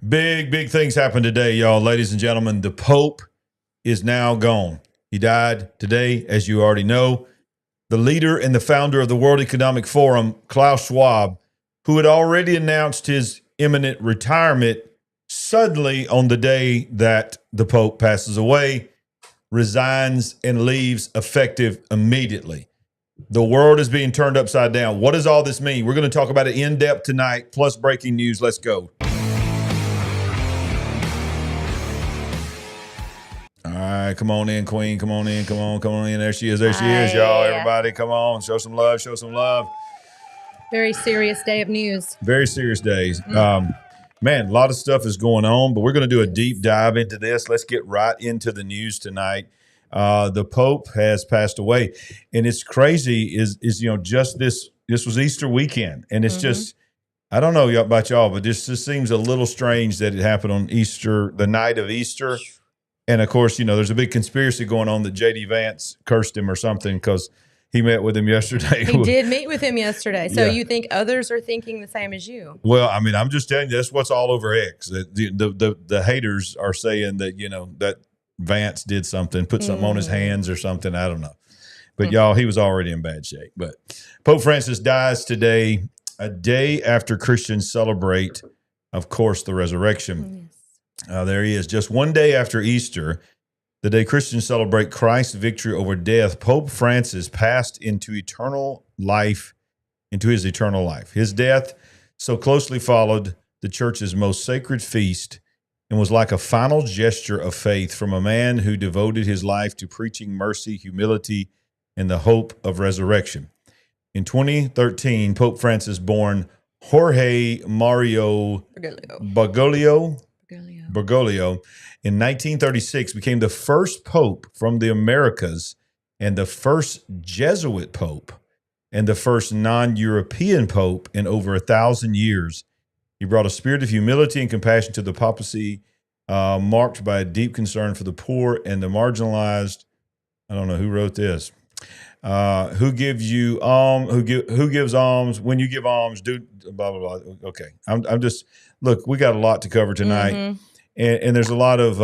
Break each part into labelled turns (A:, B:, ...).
A: Big things happened today, y'all. Ladies and gentlemen, the Pope is now gone. He died today, as you already know. The leader and the founder of the World Economic Forum, Klaus Schwab, who had already announced his imminent retirement, suddenly on the day that the Pope passes away, resigns and leaves effective immediately. The world is being turned upside down. What does all this mean? We're going to talk about it in depth tonight, plus breaking news. Let's go. All right, come on in, Queen. Come on in. Come on in. There she is, y'all. Everybody, come on. Show some love.
B: Very serious day of news.
A: Very serious days. Man, a lot of stuff is going on, but we're going to do a deep dive into this. Let's get right into the news tonight. The Pope has passed away, and it's crazy. Is just this was Easter weekend, and it's just, I don't know about y'all, but this just seems a little strange that it happened on Easter, the night of Easter. And of course, there's a big conspiracy going on that J.D. Vance cursed him or something because he met with him yesterday.
B: He did meet with him yesterday. So you think others are thinking the same as you?
A: Well, I mean, I'm just telling you, that's what's all over X. The haters are saying that, that Vance did something, put something on his hands or something. I don't know. But y'all, he was already in bad shape. But Pope Francis dies today, a day after Christians celebrate, of course, the resurrection.
B: Yes.
A: There he is. Just one day after Easter, the day Christians celebrate Christ's victory over death, Pope Francis passed into his eternal life. His death so closely followed the church's most sacred feast and was like a final gesture of faith from a man who devoted his life to preaching mercy, humility, and the hope of resurrection. In 2013, Pope Francis, born Jorge Mario Bergoglio in 1936, became the first pope from the Americas and the first Jesuit pope and the first non-European pope in over 1,000 years. He brought a spirit of humility and compassion to the papacy, marked by a deep concern for the poor and the marginalized. I don't know who wrote this. Who gives you who gives alms when you give alms? Do blah blah blah. Okay, I'm just look. We got a lot to cover tonight. And there's a lot of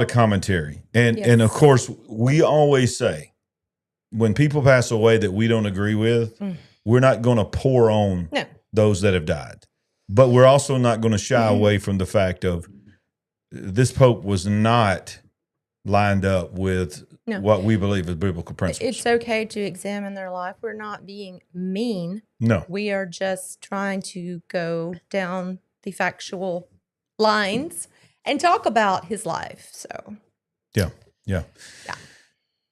A: commentary, and of course we always say when people pass away that we don't agree with, we're not going to pour on those that have died, but we're also not going to shy away from the fact of this Pope was not lined up with what we believe is biblical principles.
B: It's okay to examine their life. We're not being mean.
A: No,
B: we are just trying to go down the factual lines and talk about his life. So yeah.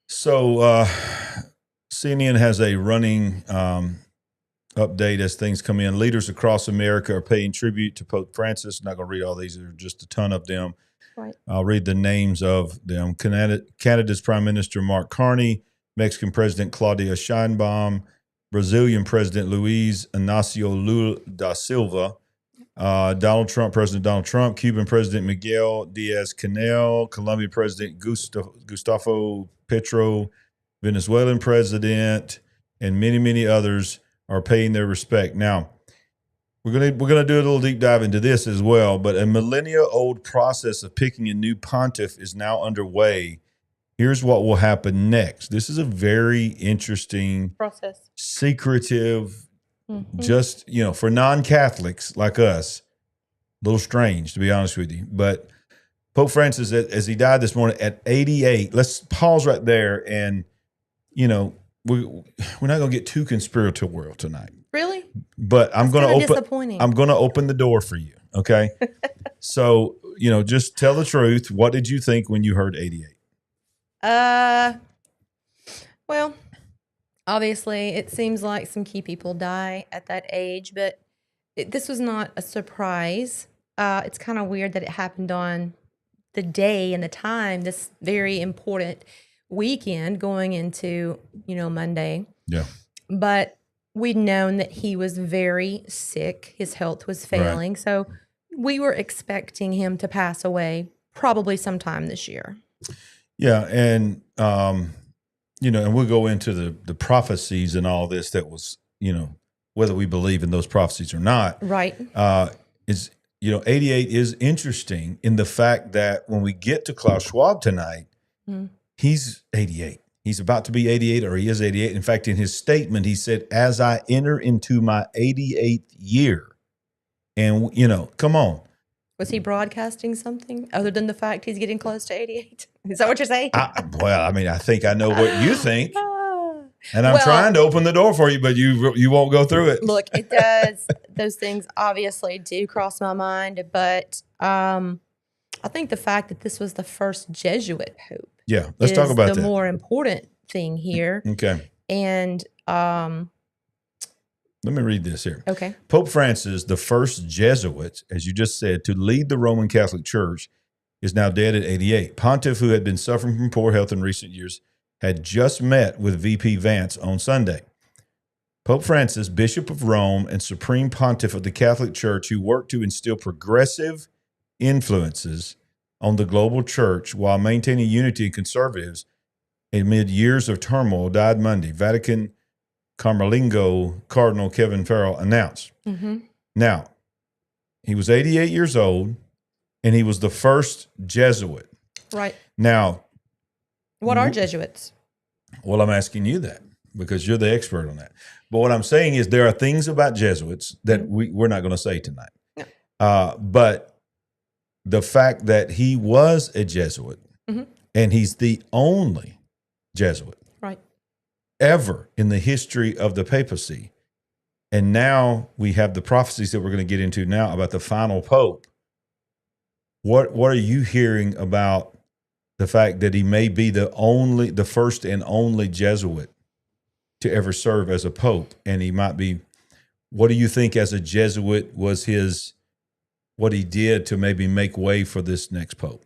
B: So CNN has a running update as things come in. Leaders across America are paying tribute to Pope Francis. I'm not going to read all these. There are just a ton of them. Right. I'll read the names of them. Canada's Prime Minister Mark Carney, Mexican President Claudia Sheinbaum, Brazilian President Luiz Inácio Lula da Silva, President Donald Trump, Cuban President Miguel Diaz-Canel, Colombian President Gustavo Petro, Venezuelan President, and many others are paying their respect. Now, we're gonna do a little deep dive into this as well, but a millennia-old process of picking a new pontiff is now underway. Here's what will happen next. This is a very interesting process, secretive. Just, for non-Catholics like us, a little strange, to be honest with you. But Pope Francis, as he died this morning at 88, let's pause right there. And, we're not going to get too conspiratorial tonight. Really?
A: But I'm going to open the door for you. Okay. So, just tell the truth. What did you think when you heard 88?
B: Well, obviously, it seems like some key people die at that age, but this was not a surprise. It's kind of weird that it happened on the day and the time, this very important weekend going into, Monday. Yeah. But we'd known that he was very sick. His health was failing. Right. So we were expecting him to pass away probably sometime this year.
A: Yeah. And, and we'll go into the prophecies and all this that was, whether we believe in those prophecies or not.
B: Right.
A: Is, 88 is interesting in the fact that when we get to Klaus Schwab tonight, he's 88. He's about to be 88, or he is 88. In fact, in his statement, he said, as I enter into my 88th year. And, come on.
C: Was he broadcasting something other than the fact he's getting close to 88? Is that what you're saying?
A: I think I know what you think. And I'm trying to open the door for you, but you won't go through it.
C: Look, it does. Those things obviously do cross my mind, but I think the fact that this was the first Jesuit pope.
A: Yeah, let's talk about that.
C: The more important thing here.
A: Okay.
C: And
A: let me read this here.
C: Okay.
A: Pope Francis, the first Jesuit, as you just said, to lead the Roman Catholic Church, is now dead at 88. Pontiff, who had been suffering from poor health in recent years, had just met with VP Vance on Sunday. Pope Francis, Bishop of Rome and Supreme Pontiff of the Catholic Church, who worked to instill progressive influences on the global church while maintaining unity and conservatives amid years of turmoil, died Monday. Vatican Carmelingo Cardinal Kevin Farrell announced. Now, he was 88 years old, and he was the first Jesuit.
C: Right.
A: Now,
C: what are Jesuits?
A: Well, I'm asking you that because you're the expert on that. But what I'm saying is there are things about Jesuits that we're not going to say tonight. No. But the fact that he was a Jesuit, and he's the only Jesuit ever in the history of the papacy, and now we have the prophecies that we're going to get into now about the final pope. What are you hearing about the fact that he may be the first and only Jesuit to ever serve as a pope, and he might be? What do you think as a Jesuit was what he did to maybe make way for this next pope?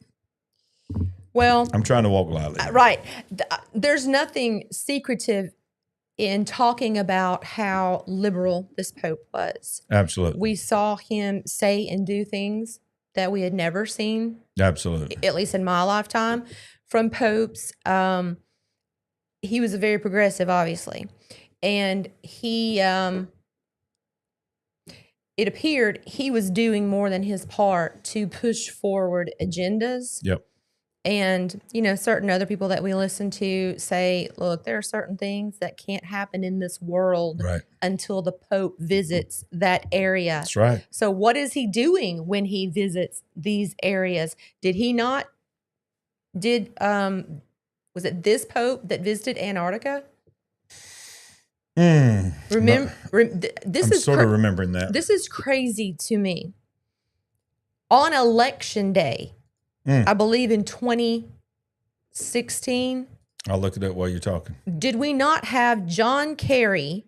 C: Well,
A: I'm trying to walk lightly.
C: Right. There's nothing secretive in talking about how liberal this pope was.
A: Absolutely.
C: We saw him say and do things that we had never seen.
A: Absolutely.
C: At least in my lifetime, from popes. He was very progressive, obviously. And he, it appeared he was doing more than his part to push forward agendas.
A: Yep.
C: And, certain other people that we listen to say, look, there are certain things that can't happen in this world until the Pope visits that area.
A: That's right.
C: So what is he doing when he visits these areas? Was it this Pope that visited Antarctica?
A: Remember,
C: this is
A: sort of remembering that.
C: This is crazy to me. On election day, I believe in 2016.
A: I'll look it up while you're talking.
C: Did we not have John Kerry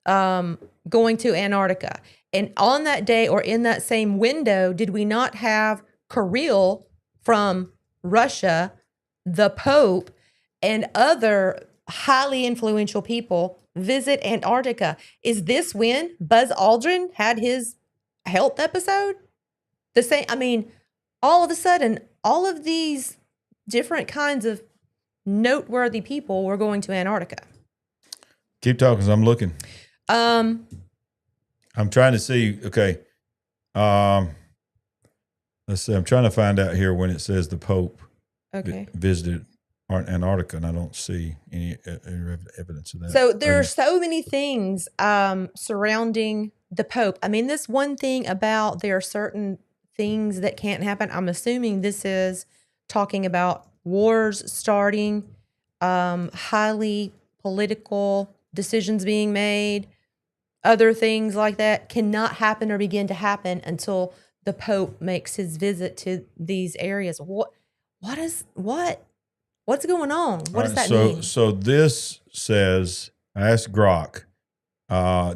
C: going to Antarctica? And on that day, or in that same window, did we not have Kirill from Russia, the Pope, and other highly influential people visit Antarctica? Is this when Buzz Aldrin had his health episode? The same, all of a sudden, all of these different kinds of noteworthy people were going to Antarctica.
A: Keep talking, 'cause I'm looking. I'm trying to see. Okay. Let's see. I'm trying to find out here when it says the Pope visited Antarctica, and I don't see any evidence of that.
C: So there are so many things surrounding the Pope. this one thing about there are certain things that can't happen. I'm assuming this is talking about wars starting, highly political decisions being made, other things like that cannot happen or begin to happen until the Pope makes his visit to these areas. What's going on? What does that mean?
A: So this says, I asked Grok,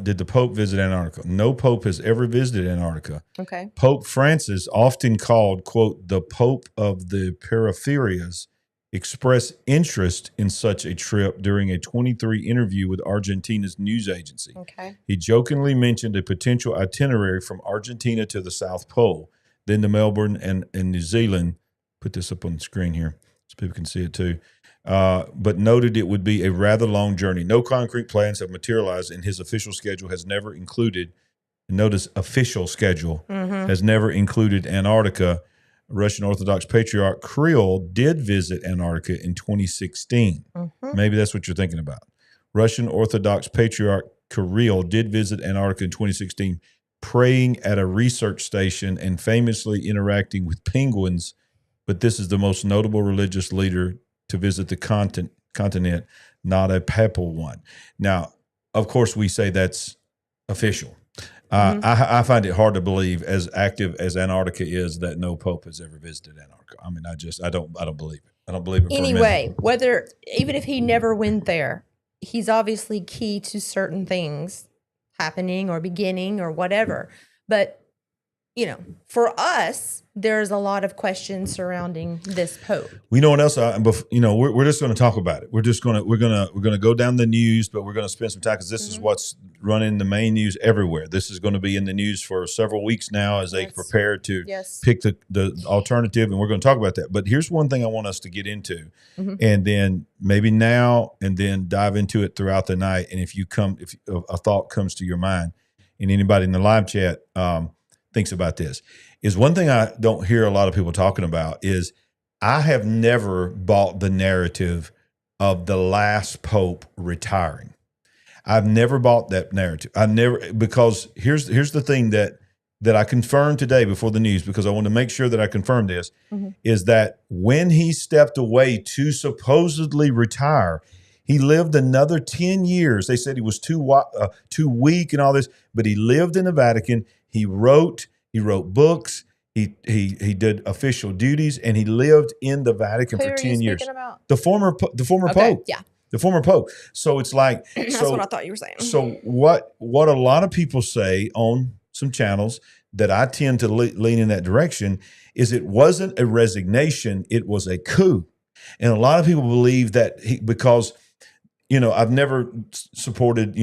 A: did the Pope visit Antarctica? No Pope has ever visited Antarctica.
C: Okay.
A: Pope Francis, often called, quote, the Pope of the Peripheries, expressed interest in such a trip during a 23 interview with Argentina's news agency.
C: Okay.
A: He jokingly mentioned a potential itinerary from Argentina to the South Pole, then to Melbourne and New Zealand. Put this up on the screen here so people can see it too. But noted it would be a rather long journey. No concrete plans have materialized, and his official schedule has never included, notice official schedule, has never included Antarctica. Russian Orthodox Patriarch Kirill did visit Antarctica in 2016. Maybe that's what you're thinking about. Russian Orthodox Patriarch Kirill did visit Antarctica in 2016, praying at a research station and famously interacting with penguins. But this is the most notable religious leader to visit the continent, not a papal one. Now, of course, we say that's official. I find it hard to believe, as active as Antarctica is, that no pope has ever visited Antarctica. I mean, I don't believe it. I don't believe it.
C: Anyway, even if he never went there, he's obviously key to certain things happening or beginning or whatever. But for us, there's a lot of questions surrounding this pope.
A: We know what else? We're just going to talk about it. We're going to go down the news, but we're going to spend some time because this is what's running the main news everywhere. This is going to be in the news for several weeks now as they prepare to pick the alternative, and we're going to talk about that. But here's one thing I want us to get into, and then maybe now and then dive into it throughout the night. And if a thought comes to your mind, and anybody in the live chat thinks about this, is one thing I don't hear a lot of people talking about is I have never bought the narrative of the last pope retiring. I've never bought that narrative. Because here's the thing that I confirmed today before the news, because I want to make sure that I confirm this, is that when he stepped away to supposedly retire, he lived another 10 years. They said he was too weak and all this, but he lived in the Vatican. He wrote books. He did official duties, and he lived in the Vatican for 10 years.
C: About?
A: The former pope.
C: Yeah.
A: The former pope. So it's like
C: that's what I thought you were saying.
A: So what a lot of people say on some channels that I tend to lean in that direction is it wasn't a resignation, it was a coup. And a lot of people believe that because I've never supported,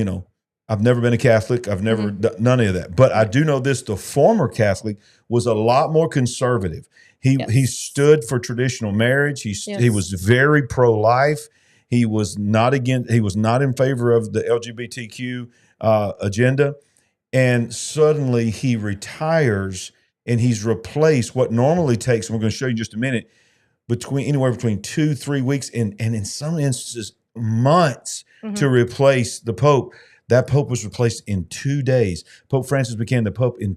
A: I've never been a Catholic. I've never done none of that. But I do know this, the former Catholic was a lot more conservative. He stood for traditional marriage. He was very pro-life. He was not in favor of the LGBTQ agenda. And suddenly he retires, and he's replaced what normally takes, and we're going to show you in just a minute, anywhere between 2-3 weeks and in some instances months to replace the Pope. That Pope was replaced in 2 days. Pope Francis became the Pope in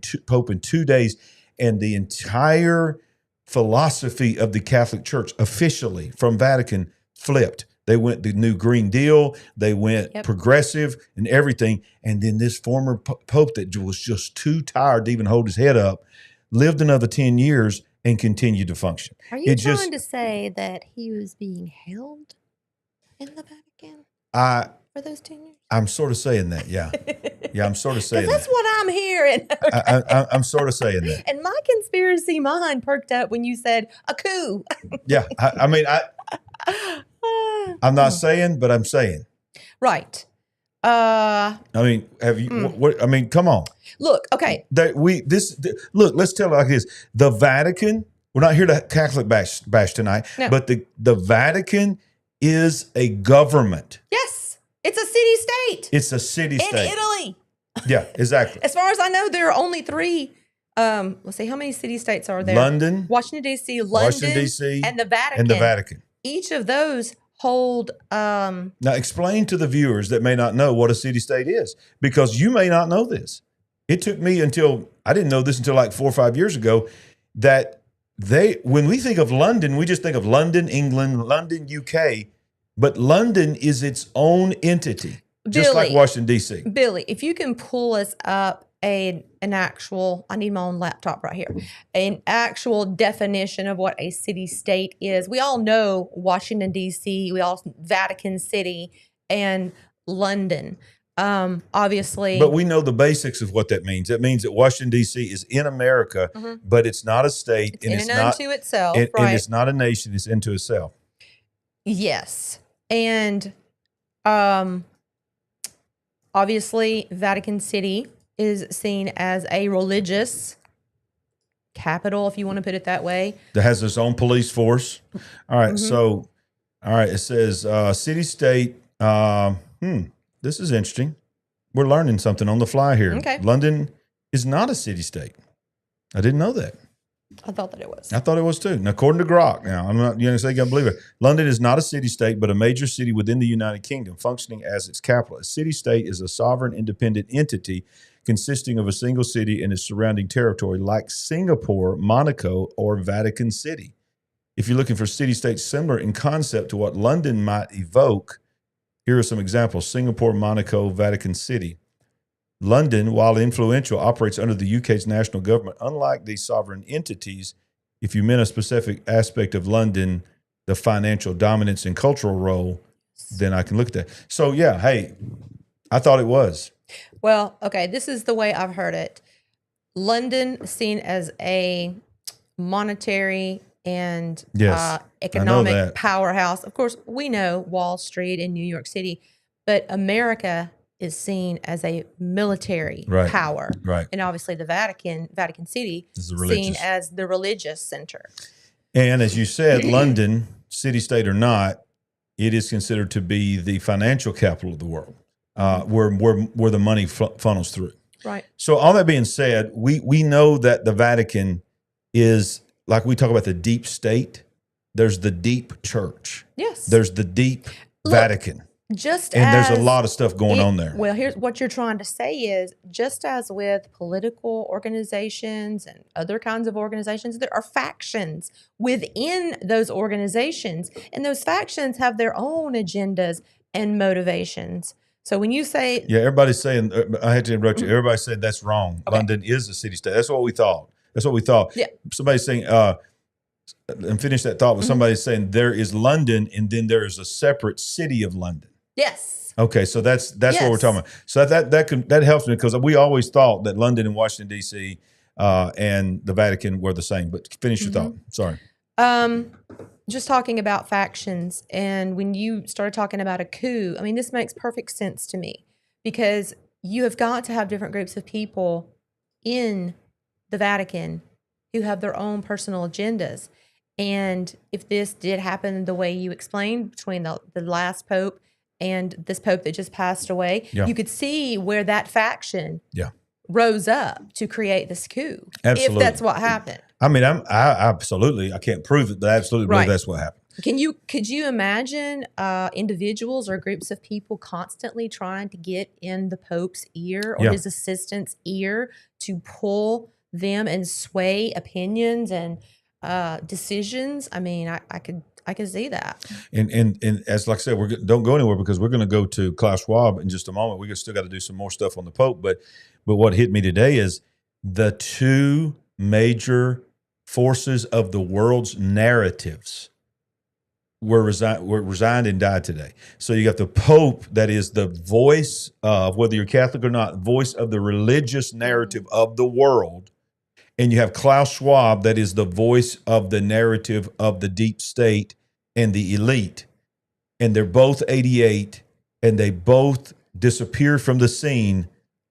A: 2 days, and the entire philosophy of the Catholic Church officially from Vatican flipped. They went the new Green Deal. They went progressive and everything. And then this former Pope that was just too tired to even hold his head up lived another 10 years and continued to function.
C: Are you trying to say that he was being held in the Vatican for those 10 years?
A: I'm sort of saying that, yeah. Yeah, I'm sort of saying that.
C: That's what I'm hearing.
A: Okay. I'm sort of saying that.
C: And my conspiracy mind perked up when you said a coup.
A: Yeah, I'm not saying, but I'm saying.
C: Right.
A: Have you? What? I mean, come on.
C: Look, okay.
A: Look. Let's tell it like this: the Vatican. We're not here to Catholic bash tonight, but the Vatican is a government.
C: Yes, it's a city-state.
A: It's a city-state
C: in Italy.
A: Yeah, exactly.
C: As far as I know, there are only 3. Let's see, how many city-states are there?
A: London,
C: Washington D.C., London, D.C., and the Vatican. Each of those hold.
A: Now, explain to the viewers that may not know what a city-state is, because you may not know this. It took me I didn't know this until like 4 or 5 years ago, that when we think of London, we just think of London, England, London, UK, but London is its own entity, just like Washington, D.C.
C: Billy, if you can pull us up an actual, I need my own laptop right here, an actual definition of what a city-state is. We all know Washington, D.C., Vatican City, and London. Obviously.
A: But we know the basics of what that means. That means that Washington, D.C. is in America, but it's not a state.
C: It's unto itself,
A: right. And it's not a nation. It's into itself.
C: Yes. And obviously, Vatican City is seen as a religious capital, if you want to put it that way.
A: That has its own police force. All right. So, it says city-state. This is interesting. We're learning something on the fly here.
C: Okay.
A: London is not a city-state. I didn't know that.
C: I thought that it was.
A: I thought it was too. Now, according to Grok, now I'm not, you can't believe it. London is not a city-state, but a major city within the United Kingdom, functioning as its capital. A city-state is a sovereign, independent entity consisting of a single city and its surrounding territory, like Singapore, Monaco, or Vatican City. If you're looking for city-states similar in concept to what London might evoke, here are some examples: Singapore, Monaco, Vatican City. London, while influential, operates under the UK's national government. Unlike these sovereign entities, if you meant a specific aspect of London, the financial dominance and cultural role, then I can look at that. So, yeah, hey, I thought it was.
C: Well, okay, this is the way I've heard it. London seen as a monetary and economic powerhouse. Of course, we know Wall Street in New York City, but America is seen as a military power.
A: Right.
C: And obviously the Vatican City is seen as the religious center.
A: And as you said, London, city-state or not, it is considered to be the financial capital of the world, where the money funnels through.
C: Right.
A: So all that being said, we know that the Vatican is, like we talk about the deep state, there's the deep church.
C: Yes.
A: There's the deep Vatican. There's a lot of stuff going on there.
C: Well, here's what you're trying to say is, just as with political organizations and other kinds of organizations, there are factions within those organizations, and those factions have their own agendas and motivations. So when you say...
A: Yeah, everybody's saying, I had to interrupt you, everybody said that's wrong. Okay. London is a city-state. That's what we thought. Yeah. Somebody's saying... and finish that thought with somebody saying there is London and then there is a separate city of London.
C: Yes.
A: Okay, so that's what we're talking about. So that helps me, because we always thought that London and Washington D.C. And the Vatican were the same. But finish your thought. Sorry.
C: Just talking about factions, and when you started talking about a coup, I mean, this makes perfect sense to me, because you have got to have different groups of people in the Vatican who have their own personal agendas. And if this did happen the way you explained between the last pope and this pope that just passed away, you could see where that faction rose up to create this coup. Absolutely. If that's what happened.
A: I mean, I absolutely, I can't prove it, but I absolutely believe that's what happened.
C: Could you imagine individuals or groups of people constantly trying to get in the Pope's ear or his assistant's ear to pull them and sway opinions and decisions? I mean, I could see that.
A: And as like I said, don't go anywhere, because we're going to go to Klaus Schwab in just a moment. We still got to do some more stuff on the Pope, but what hit me today is the two major forces of the world's narratives were resigned and died today. So you got the Pope, that is the voice of, whether you're Catholic or not, voice of the religious narrative of the world. And you have Klaus Schwab, that is the voice of the narrative of the deep state and the elite. And they're both 88, and they both disappeared from the scene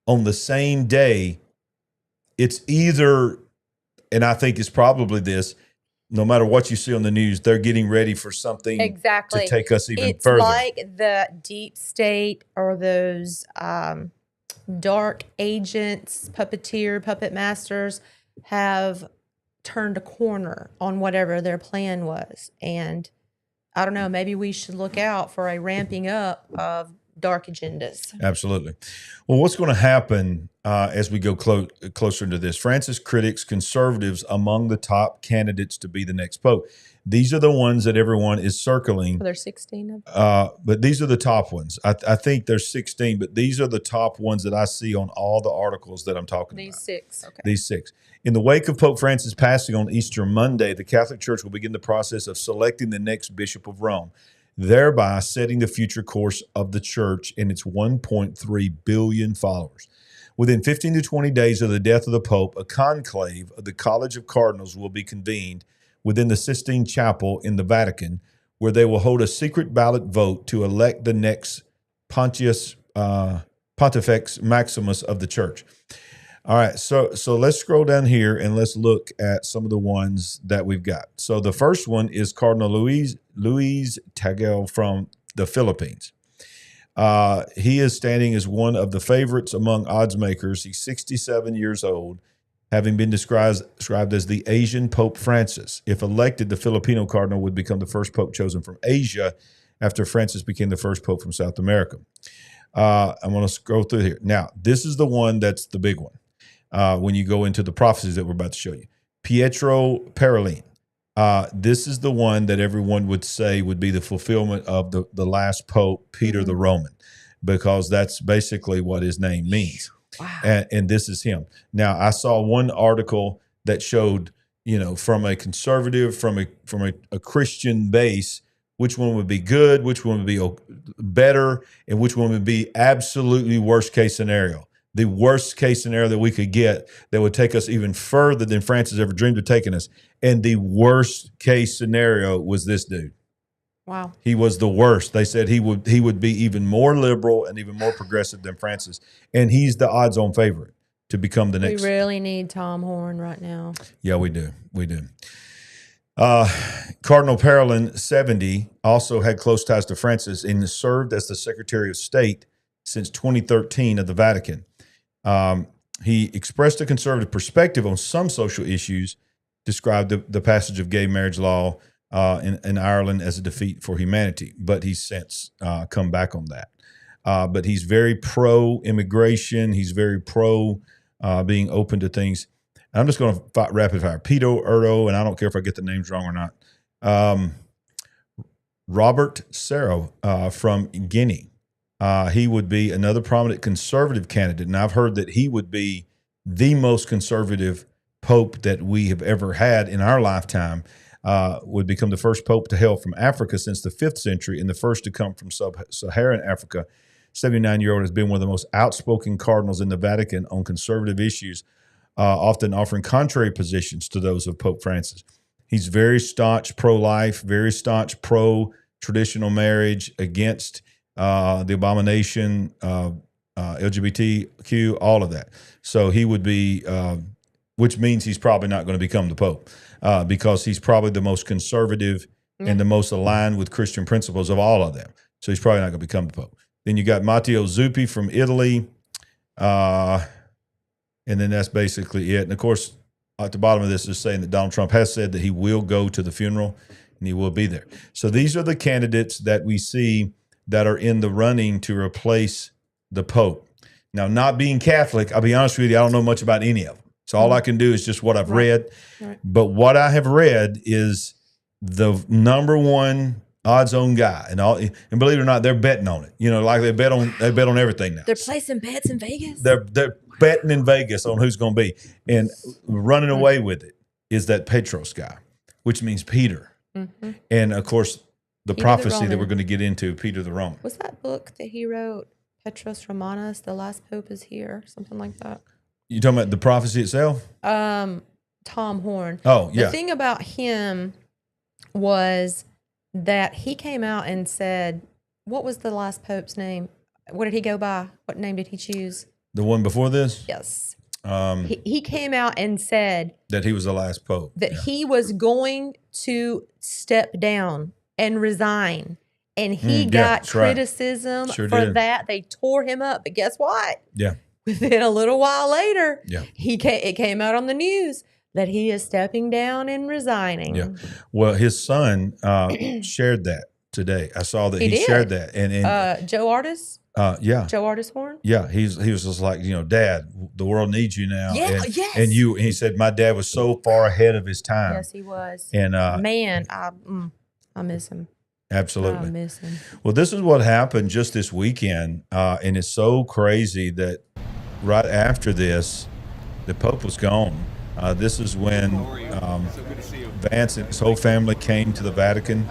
A: on the same day. It's either, and I think it's probably this, no matter what you see on the news, they're getting ready for something to take us even further.
C: It's like the deep state, or those dark agents, puppet masters, have turned a corner on whatever their plan was. And I don't know, maybe we should look out for a ramping up of dark agendas.
A: Absolutely. Well, what's going to happen as we go closer into this? Francis critics conservatives among the top candidates to be the next pope. These are the ones that everyone is circling.
C: Well, there's 16 of them.
A: But these are the top ones. I think there's 16, but these are the top ones that I see on all the articles that I'm talking about.
C: These 6, okay.
A: These 6. In the wake of Pope Francis passing on Easter Monday, the Catholic Church will begin the process of selecting the next Bishop of Rome, thereby setting the future course of the Church and its 1.3 billion followers. Within 15 to 20 days of the death of the Pope, a conclave of the College of Cardinals will be convened within the Sistine Chapel in the Vatican, where they will hold a secret ballot vote to elect the next Pontifex Maximus of the Church. All right, so let's scroll down here and let's look at some of the ones that we've got. So the first one is Cardinal Luis Tagle from the Philippines. He is standing as one of the favorites among odds makers. He's 67 years old. having been described as the Asian Pope Francis. If elected, the Filipino cardinal would become the first pope chosen from Asia after Francis became the first pope from South America. I'm going to scroll through here. Now, this is the one that's the big one when you go into the prophecies that we're about to show you. Pietro Parolin. This is the one that everyone would say would be the fulfillment of the last pope, Peter the Roman, because that's basically what his name means. Wow. And this is him. Now, I saw one article that showed, from a conservative, from a Christian base, which one would be good, which one would be better, and which one would be absolutely worst case scenario. The worst case scenario that we could get that would take us even further than Francis ever dreamed of taking us. And the worst case scenario was this dude.
C: Wow.
A: He was the worst. They said he would be even more liberal and even more progressive than Francis. And he's the odds-on favorite to become the next.
C: We really need Tom Horn right now.
A: Yeah, we do. We do. Cardinal Parolin, 70, also had close ties to Francis and served as the Secretary of State since 2013 of the Vatican. He expressed a conservative perspective on some social issues, described the passage of gay marriage law in Ireland as a defeat for humanity, but he's since come back on that. But he's very pro-immigration. He's very pro being open to things. I'm just going to rapid fire. Pito Erdo, and I don't care if I get the names wrong or not. Robert Serra from Guinea. He would be another prominent conservative candidate, and I've heard that he would be the most conservative pope that we have ever had in our lifetime. Would become the first pope to hail from Africa since the 5th century and the first to come from sub-Saharan Africa. 79-year-old has been one of the most outspoken cardinals in the Vatican on conservative issues, often offering contrary positions to those of Pope Francis. He's very staunch pro-life, very staunch pro-traditional marriage, against the abomination, LGBTQ, all of that. So he would be, which means he's probably not going to become the Pope. Because he's probably the most conservative and the most aligned with Christian principles of all of them. So he's probably not going to become the Pope. Then you got Matteo Zuppi from Italy. And then that's basically it. And, of course, at the bottom of this is saying that Donald Trump has said that he will go to the funeral and he will be there. So these are the candidates that we see that are in the running to replace the Pope. Now, not being Catholic, I'll be honest with you, I don't know much about any of them. So all I can do is just what I've read. Right. But what I have read is the number one odds-on guy, and believe it or not, they're betting on it. Like they bet on everything now.
C: They're placing bets in Vegas.
A: They're betting in Vegas on who's going to be, and running away with it is that Petros guy, which means Peter, and of course the Peter prophecy that we're going to get into, Peter the Roman.
C: What's that book that he wrote? Petros Romanus, the last pope is here, something like that.
A: You talking about the prophecy itself?
C: Tom Horn.
A: Oh, yeah.
C: The thing about him was that he came out and said, what was the last pope's name? What did he go by? What name did he choose?
A: The one before this?
C: Yes. He came out and said
A: that he was the last pope.
C: That he was going to step down and resign. And he got criticism for that. They tore him up. But guess what?
A: Yeah.
C: Within a little while later, it came out on the news that he is stepping down and resigning.
A: Yeah. Well, his son shared that today. I saw that he shared that. And
C: Joe Artis? Joe Artis Horn?
A: Yeah. He was just like, Dad, the world needs you now.
C: Yeah,
A: and he said, my dad was so far ahead of his time.
C: Yes, he was.
A: And
C: man, I miss him.
A: Absolutely.
C: I miss him.
A: Well, this is what happened just this weekend. And it's so crazy that right after this, the Pope was gone. This is when Vance and his whole family came to the Vatican.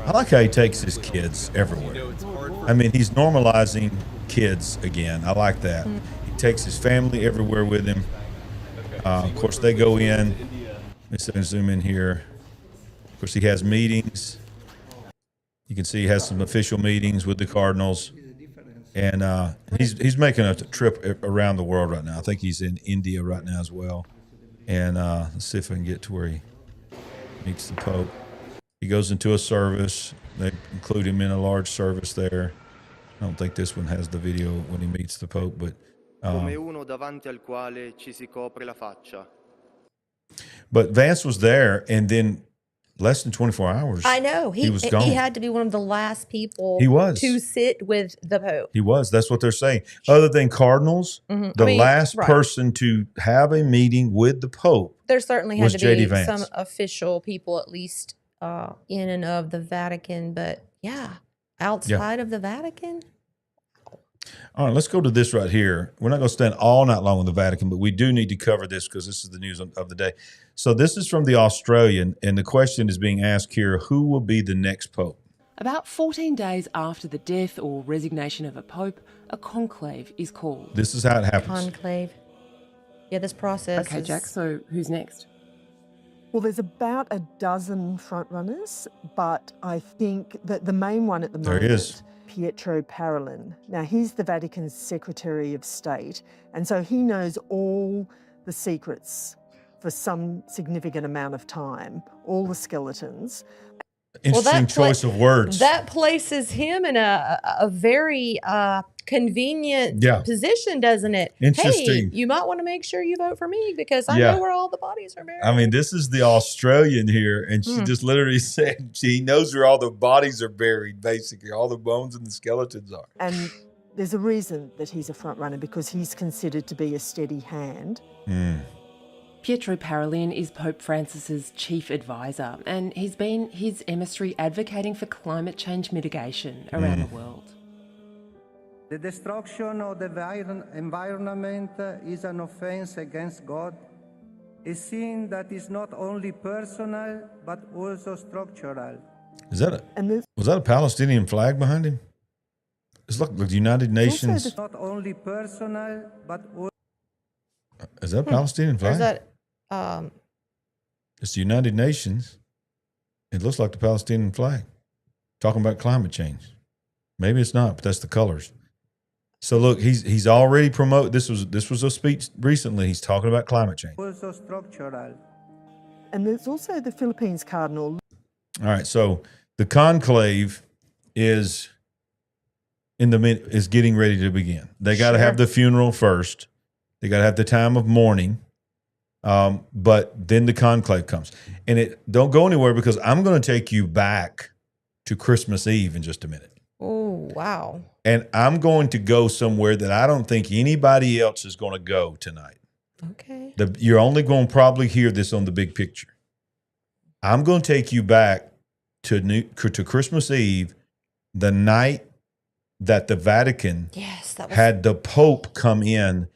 A: I like how he takes his kids everywhere. I mean, he's normalizing kids again. I like that. He takes his family everywhere with him. Of course, they go in. Let me zoom in here. Of course, he has meetings. You can see he has some official meetings with the cardinals. And he's making a trip around the world right now. I think he's in India right now as well. And let's see if I can get to where he meets the Pope. He goes into a service. They include him in a large service there. I don't think this one has the video when he meets the Pope, but
D: come uno davanti al quale ci si copre la faccia.
A: But Vance was there, and then less than 24 hours.
C: I know.
A: He was gone.
C: He had to be one of the last people
A: He was.
C: to sit with the Pope.
A: He was. That's what they're saying. Other than cardinals, the last person to have a meeting with the Pope
C: there certainly had
A: was
C: to
A: J.D.
C: be
A: Vance.
C: some official people, at least in and of the Vatican. But yeah, outside of the Vatican.
A: All right, let's go to this right here. We're not going to stand all night long with the Vatican, but we do need to cover this because this is the news of the day. So this is from the Australian, and the question is being asked here, who will be the next Pope?
E: About 14 days after the death or resignation of a pope, a conclave is called.
A: This is how it happens.
C: Conclave. Yeah, this process
E: Okay, Jack, so who's next?
F: Well, there's about a dozen frontrunners, but I think that the main one at the moment
A: is
F: Pietro Parolin. Now, he's the Vatican's Secretary of State, and so he knows all the secrets for some significant amount of time, all the skeletons.
A: Interesting choice of words.
C: That places him in a very convenient position, doesn't it?
A: Interesting.
C: Hey, you might want to make sure you vote for me because I know where all the bodies are buried.
A: I mean, this is the Australian here, and she just literally said she knows where all the bodies are buried, basically, all the bones and the skeletons are.
F: And there's a reason that he's a front runner, because he's considered to be a steady hand.
E: Pietro Parolin is Pope Francis's chief advisor, and he's been his emissary advocating for climate change mitigation around the world.
G: The destruction of the environment is an offense against God, a sin that is not only personal but also structural.
A: Was that a Palestinian flag behind him? It's like the United Nations.
G: Not only personal but also.
A: Is that a Palestinian flag?
C: Or is that,
A: it's the United Nations. It looks like the Palestinian flag. Talking about climate change. Maybe it's not, but that's the colors. So look, he's already promoted. This was a speech recently. He's talking about climate change.
G: Also structural.
F: And there's also the Philippines Cardinal.
A: All right, so the conclave is getting ready to begin. They got to have the funeral first. They got to have the time of mourning, but then the conclave comes. And don't go anywhere because I'm going to take you back to Christmas Eve in just a minute.
C: Oh, wow.
A: And I'm going to go somewhere that I don't think anybody else is going to go tonight.
C: Okay.
A: You're only going to probably hear this on the big picture. I'm going to take you back to Christmas Eve, the night that the Vatican had the Pope come in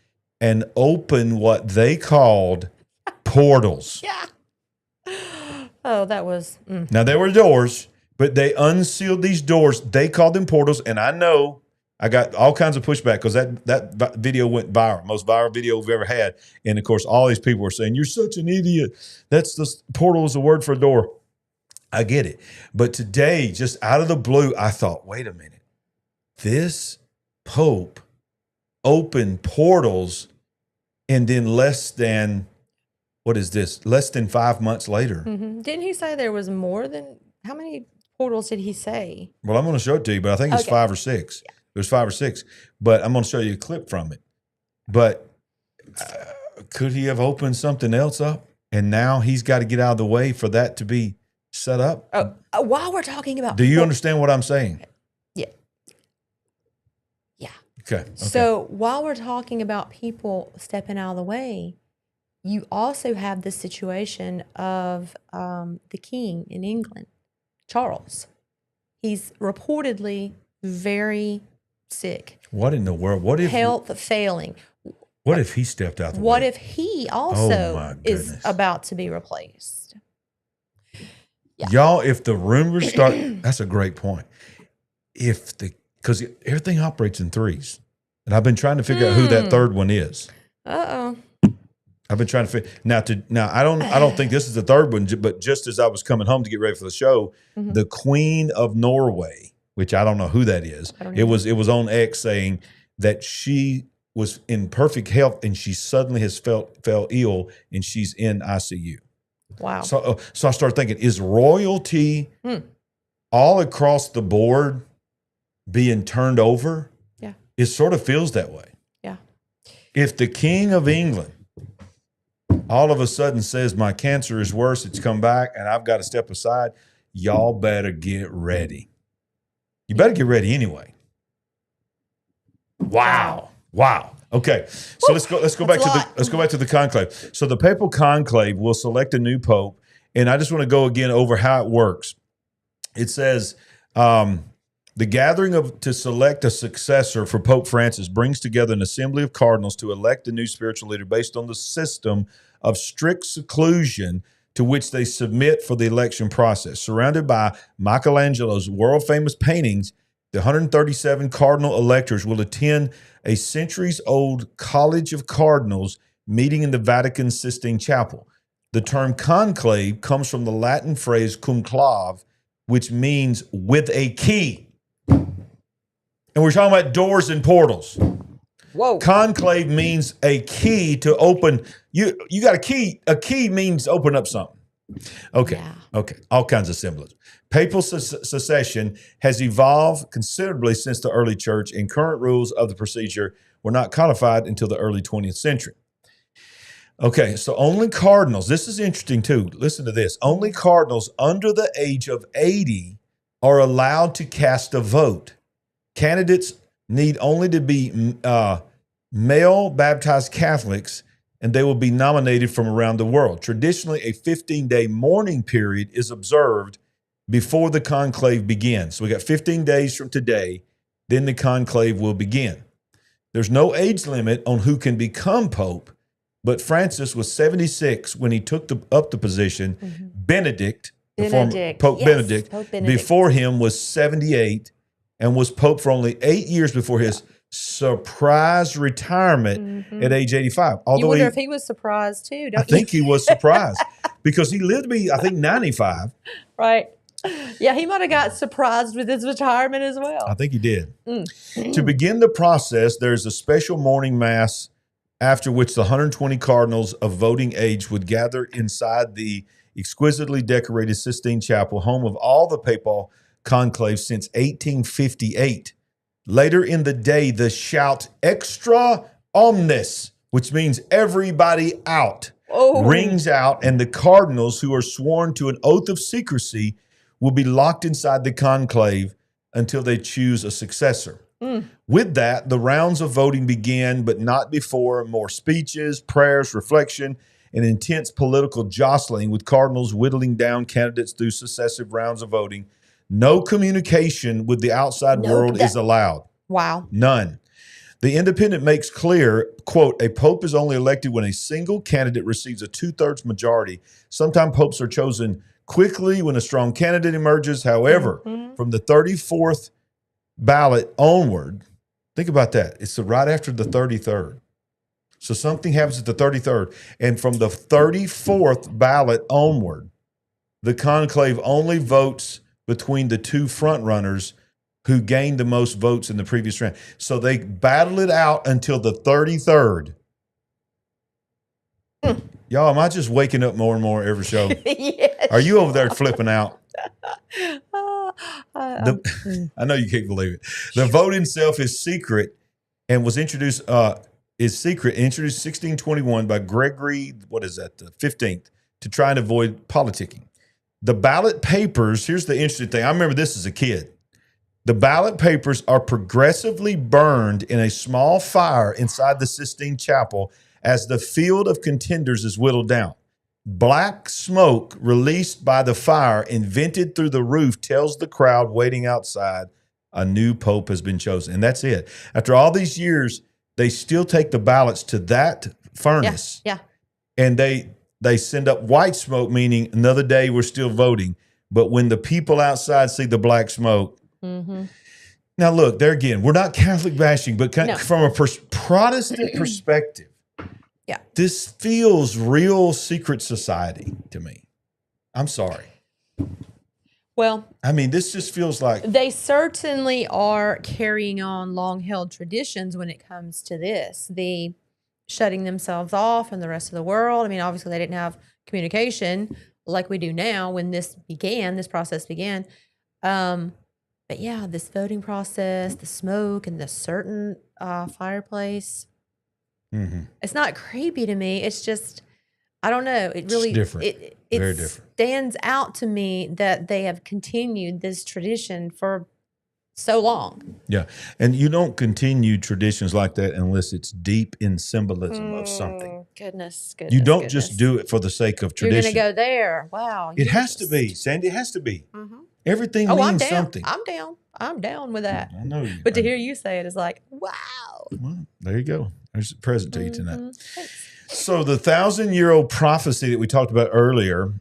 A: and open what they called portals.
C: Yeah. Oh, that was.
A: Now, there were doors, but they unsealed these doors. They called them portals. And I know I got all kinds of pushback because that video went viral, most viral video we've ever had. And, of course, all these people were saying, you're such an idiot. Portal is a word for a door. I get it. But today, just out of the blue, I thought, wait a minute. This Pope opened portals, and then less than 5 months later.
C: Mm-hmm. Didn't he say there was more than, how many portals did he say?
A: Well, I'm going to show it to you, but I think it's 5 or 6. Yeah. There's 5 or 6, but I'm going to show you a clip from it. But could he have opened something else up? And now he's got to get out of the way for that to be set up?
C: While we're talking about...
A: Do you understand what I'm saying?
C: Yeah. Yeah.
A: Okay.
C: So while we're talking about people stepping out of the way, you also have the situation of the king in England, Charles. He's reportedly very sick.
A: What in the world? What if
C: health failing?
A: What if he stepped out the way?
C: What if he also is about to be replaced? Yeah.
A: Y'all, if the rumors start, that's a great point. Because everything operates in threes. And I've been trying to figure out who that third one is.
C: Uh-oh.
A: I've been trying to figure now I don't think this is the third one, but just as I was coming home to get ready for the show, the Queen of Norway, which I don't know who that is. It was on X saying that she was in perfect health and she suddenly fell ill and she's in ICU.
C: Wow.
A: So I started thinking, is royalty all across the board being turned over?
C: Yeah.
A: It sort of feels that way.
C: Yeah.
A: If the King of England all of a sudden says my cancer is worse, it's come back, and I've got to step aside, y'all better get ready. You better get ready anyway. Wow. Okay, so let's go back to the conclave. So the papal conclave will select a new pope, and I just want to go again over how it works. It says the gathering to select a successor for Pope Francis brings together an assembly of cardinals to elect a new spiritual leader based on the system of strict seclusion to which they submit for the election process. Surrounded by Michelangelo's world-famous paintings, the 137 cardinal electors will attend a centuries-old College of Cardinals meeting in the Vatican Sistine Chapel. The term conclave comes from the Latin phrase conclave, which means with a key. And we're talking about doors and portals.
C: Whoa.
A: Conclave means a key to open. You got a key. A key means open up something. Okay.
C: Yeah.
A: Okay. All kinds of symbolism. Papal succession has evolved considerably since the early church, and current rules of the procedure were not codified until the early 20th century. Okay, so only cardinals, this is interesting too. Listen to this. Only cardinals under the age of 80 are allowed to cast a vote. Candidates need only to be male baptized Catholics, and they will be nominated from around the world. Traditionally, a 15-day mourning period is observed before the conclave begins. So we got 15 days from today, then the conclave will begin. There's no age limit on who can become pope, but Francis was 76 when he took up the position.
C: Mm-hmm.
A: Benedict, the former Pope Benedict, before him was 78 and was pope for only 8 years before his surprise retirement at age 85. Although
C: you wonder if he was surprised too, don't
A: I think he was surprised because he lived to be, I think, 95.
C: Right. Yeah, he might have got surprised with his retirement as well.
A: I think he did. To begin the process, there's a special morning mass after which the 120 cardinals of voting age would gather inside the exquisitely decorated Sistine Chapel, home of all the papal conclaves since 1858. Later in the day, the shout extra omnes, which means everybody out, rings out, and the cardinals who are sworn to an oath of secrecy will be locked inside the conclave until they choose a successor. With that, the rounds of voting begin, but not before. More speeches, prayers, reflection, and intense political jostling, with cardinals whittling down candidates through successive rounds of voting. No communication with the outside world is allowed.
C: Wow.
A: None. The Independent makes clear, quote, a pope is only elected when a single candidate receives a 2/3 majority. Sometimes popes are chosen quickly when a strong candidate emerges. However, from the 34th ballot onward, think about that. It's right after the 33rd. So something happens at the 33rd. And from the 34th ballot onward, the conclave only votes between the two front runners who gained the most votes in the previous round. So they battle it out until the 33rd. Y'all, am I just waking up more and more every show?
C: Yes.
A: Are you over there flipping out? I know you can't believe it. The vote itself is secret and was introduced, introduced 1621 by Gregory, the 15th, to try and avoid politicking. The ballot papers, here's the interesting thing. I remember this as a kid. The ballot papers are progressively burned in a small fire inside the Sistine Chapel as the field of contenders is whittled down. Black smoke released by the fire and vented through the roof tells the crowd waiting outside a new pope has been chosen. And that's it. After all these years, they still take the ballots to that furnace.
C: Yeah.
A: And they send up white smoke, meaning another day we're still voting. But when the people outside see the black smoke, now look, there again, we're not Catholic bashing, but from a Protestant perspective, this feels real secret society to me. I'm sorry.
C: Well,
A: I mean, this just feels like
C: they certainly are carrying on long-held traditions when it comes to this. The shutting themselves off from the rest of the world. I mean, obviously they didn't have communication like we do now when this process began. But yeah, this voting process, the smoke and the certain fireplace. It's not creepy to me. It's just, I don't know. It really
A: It's different.
C: It
A: Very different.
C: stands out to me that they have continued this tradition for so long.
A: Yeah. And you don't continue traditions like that unless it's deep in symbolism of something.
C: Goodness.
A: You don't just do it for the sake of tradition.
C: You're going to go there. Wow.
A: It has to be, Sandy. It has to be. Everything
C: I'm
A: means
C: down.
A: something.
C: I'm down with that.
A: I know you.
C: But to hear you say it is like, wow.
A: Well, there you go. There's a present to you tonight.
C: Thanks.
A: So the 1,000-year-old prophecy that we talked about earlier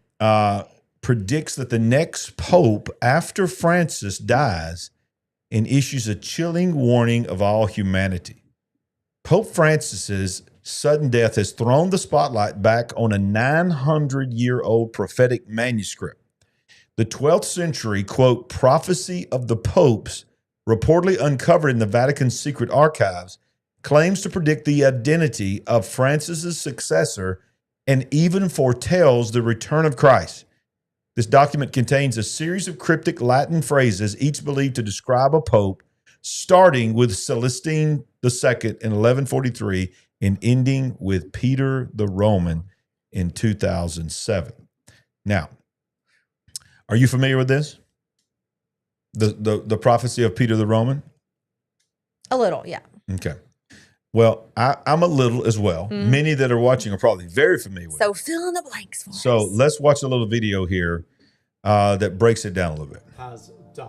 A: predicts that the next pope after Francis dies and issues a chilling warning of all humanity. Pope Francis's sudden death has thrown the spotlight back on a 900-year-old prophetic manuscript. The 12th century, quote, prophecy of the popes, reportedly uncovered in the Vatican's secret archives, claims to predict the identity of Francis's successor and even foretells the return of Christ. This document contains a series of cryptic Latin phrases, each believed to describe a pope, starting with Celestine II in 1143 and ending with Peter the Roman in 2007. Now, are you familiar with this? The prophecy of Peter the Roman?
C: A little, yeah.
A: Okay. Well, I'm a little as well. Many that are watching are probably very familiar with it.
C: So fill in the blanks for us.
A: So let's watch a little video here that breaks it down a little bit.
H: Has died.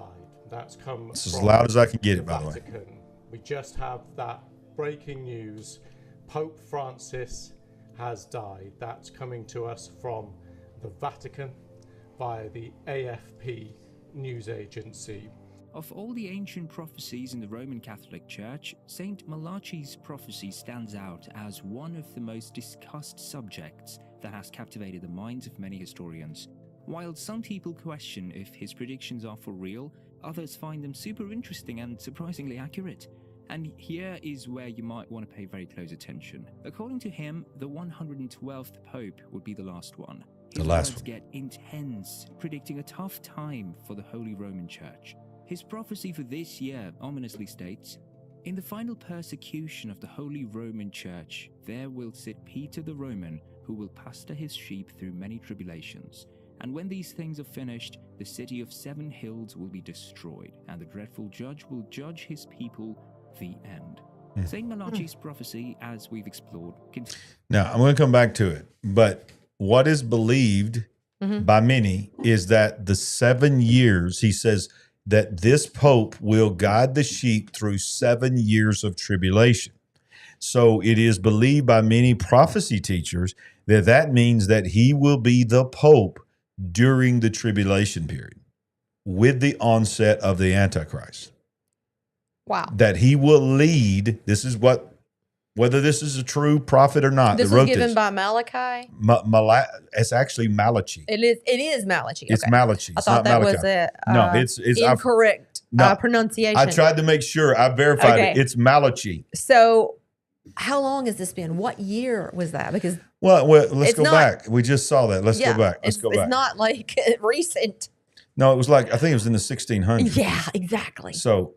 H: That's come
A: It's as
H: from
A: loud as I can get
H: the
A: it, by the way.
H: Vatican. We just have that breaking news. Pope Francis has died. That's coming to us from the Vatican via the AFP news agency.
I: Of all the ancient prophecies in the Roman Catholic Church, Saint Malachi's prophecy stands out as one of the most discussed subjects that has captivated the minds of many historians. While some people question if his predictions are for real, others find them super interesting and surprisingly accurate. And here is where you might want to pay very close attention. According to him, the 112th Pope would be the last one. His words get intense, predicting a tough time for the Holy Roman Church. His prophecy for this year ominously states, "In the final persecution of the Holy Roman Church, there will sit Peter the Roman, who will pasture his sheep through many tribulations. And when these things are finished, the city of 7 hills will be destroyed, and the dreadful judge will judge his people, the end." Saint Malachi's prophecy, as we've explored,
A: Now, I'm going to come back to it, but what is believed by many is that the 7 years, he says, that this pope will guide the sheep through 7 years of tribulation. So it is believed by many prophecy teachers that that means that he will be the pope during the tribulation period with the onset of the Antichrist.
C: Wow.
A: That he will lead, this is what, whether this is a true prophet or not.
C: This
A: that
C: was
A: wrote
C: given
A: this.
C: by Malachi?
A: It's actually Malachi.
C: It is Malachi.
A: It's
C: okay.
A: Malachi.
C: I
A: It's
C: thought
A: not
C: that
A: Malachi.
C: was a
A: No, it's
C: incorrect pronunciation.
A: I tried to make sure. I verified it.
C: Okay.
A: It's Malachi.
C: So how long has this been? What year was that? Because
A: Well, let's
C: it's
A: go
C: not-
A: back. We just saw that. Let's go back. Let's go back.
C: It's not like recent.
A: No, it was like, I think it was in the 1600s.
C: Yeah, exactly.
A: So,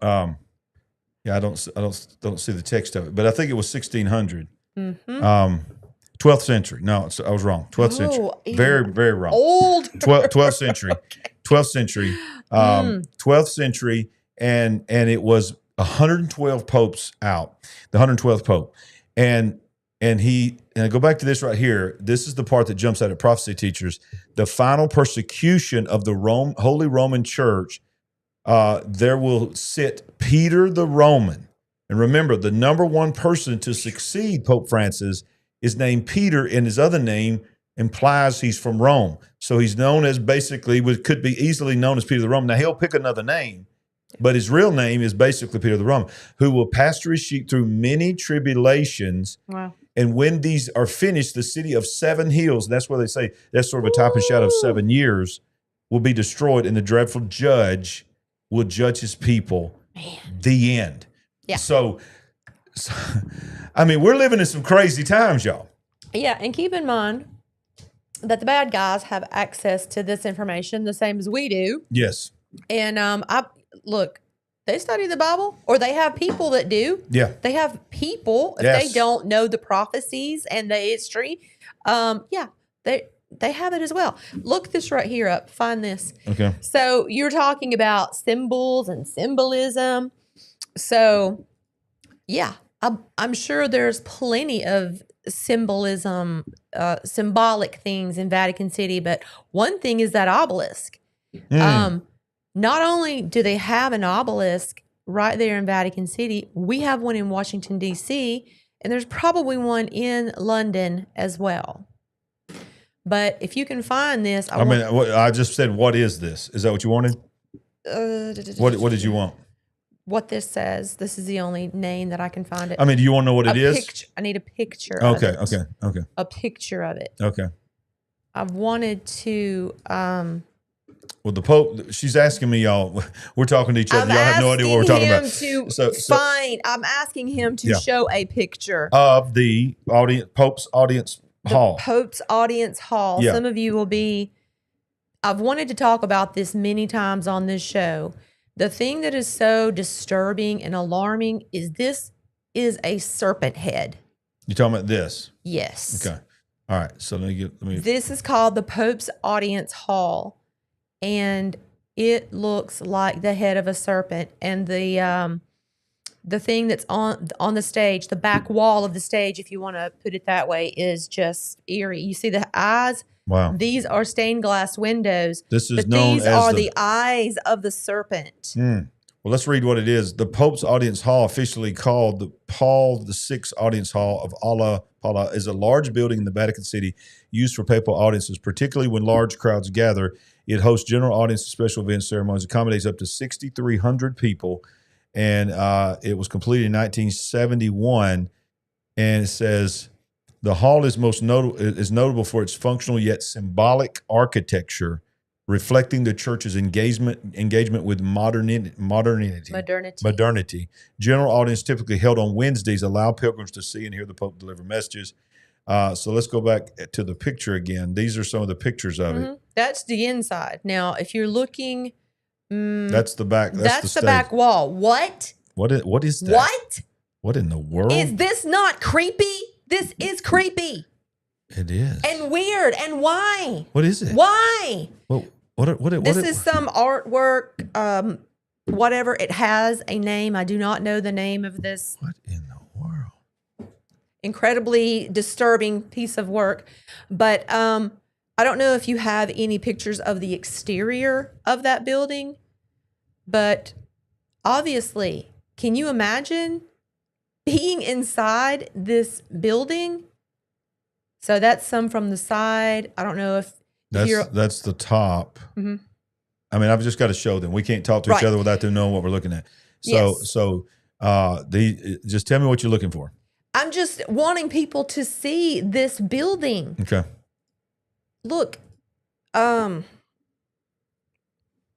A: yeah, I don't see the text of it, but I think it was 1600. 12th century. No, I was wrong. 12th century. Very, very wrong.
C: Old.
A: 12th century. 12th century. 12th century. And it was 112 popes out. The 112th pope. And I go back to this right here. This is the part that jumps out at prophecy teachers. The final persecution of the Holy Roman Church, there will sit Peter the Roman. And remember, the number one person to succeed Pope Francis is named Peter, and his other name implies he's from Rome. So he's known as basically, could be easily known as Peter the Roman. Now, he'll pick another name, but his real name is basically Peter the Roman, who will pasture his sheep through many tribulations.
C: Wow.
A: And when these are finished, the city of 7 hills, that's where they say that's sort of a type and shadow of 7 years, will be destroyed, and the dreadful judge will judge his people.
C: Man.
A: The end.
C: Yeah.
A: So, I mean, we're living in some crazy times, y'all.
C: Yeah, and keep in mind that the bad guys have access to this information the same as we do.
A: Yes.
C: And look, They study the Bible, or they have people that do.
A: Yeah.
C: They have people, if
A: Yes.
C: they don't know the prophecies and the history, they have it as well. Look this right here up. Find this.
A: Okay.
C: So you're talking about symbols and symbolism. So, yeah, I'm sure there's plenty of symbolism, symbolic things in Vatican City, but one thing is that obelisk. Not only do they have an obelisk right there in Vatican City, we have one in Washington, D.C., and there's probably one in London as well. But if you can find this,
A: I just said, what is this? Is that what you wanted? What did you want?
C: What this says. This is the only name that I can find it.
A: I mean, do you want to know what it is?
C: I need a picture of it.
A: Okay.
C: A picture of it.
A: Okay.
C: I've wanted to...
A: Well, the Pope, she's asking me, y'all, we're talking to each other. Y'all have no idea what we're talking about.
C: I'm asking him to show a picture
A: of the Pope's audience hall.
C: Pope's audience hall.
A: Yeah.
C: Some of you will be, I've wanted to talk about this many times on this show. The thing that is so disturbing and alarming is this is a serpent head.
A: You talking about this?
C: Yes.
A: Okay. All right. So let me.
C: This is called the Pope's audience hall. And it looks like the head of a serpent, and the thing that's on the stage, the back wall of the stage, if you want to put it that way, is just eerie. You see the eyes?
A: Wow.
C: These are stained glass windows.
A: This is known as
C: the eyes of the serpent.
A: Well, let's read what it is. The Pope's audience hall, officially called the Paul VI Audience Hall of Alla Paula, is a large building in the Vatican City used for papal audiences, particularly when large crowds gather. It hosts general audiences, special events, ceremonies, accommodates up to 6,300 people. And it was completed in 1971. And it says the hall is notable for its functional yet symbolic architecture, reflecting the church's engagement with modernity. General audience typically held on Wednesdays allow pilgrims to see and hear the Pope deliver messages. So let's go back to the picture again. These are some of the pictures of it.
C: That's the inside. Now, if you're looking,
A: that's the back.
C: That's the back wall. What?
A: What is that?
C: What?
A: What in the world?
C: Is this not creepy? This is creepy.
A: It is.
C: And weird. And why?
A: What is it?
C: Why?
A: This
C: is some artwork, whatever. It has a name. I do not know the name of this.
A: What in the world?
C: Incredibly disturbing piece of work. But I don't know if you have any pictures of the exterior of that building, but obviously, can you imagine being inside this building? So that's some from the side. I don't know if
A: that's the top.
C: Mm-hmm.
A: I mean, I've just got to show them. We can't talk to each other without them knowing what we're looking at. So just tell me what you're looking for.
C: I'm just wanting people to see this building.
A: Okay.
C: Look,
A: all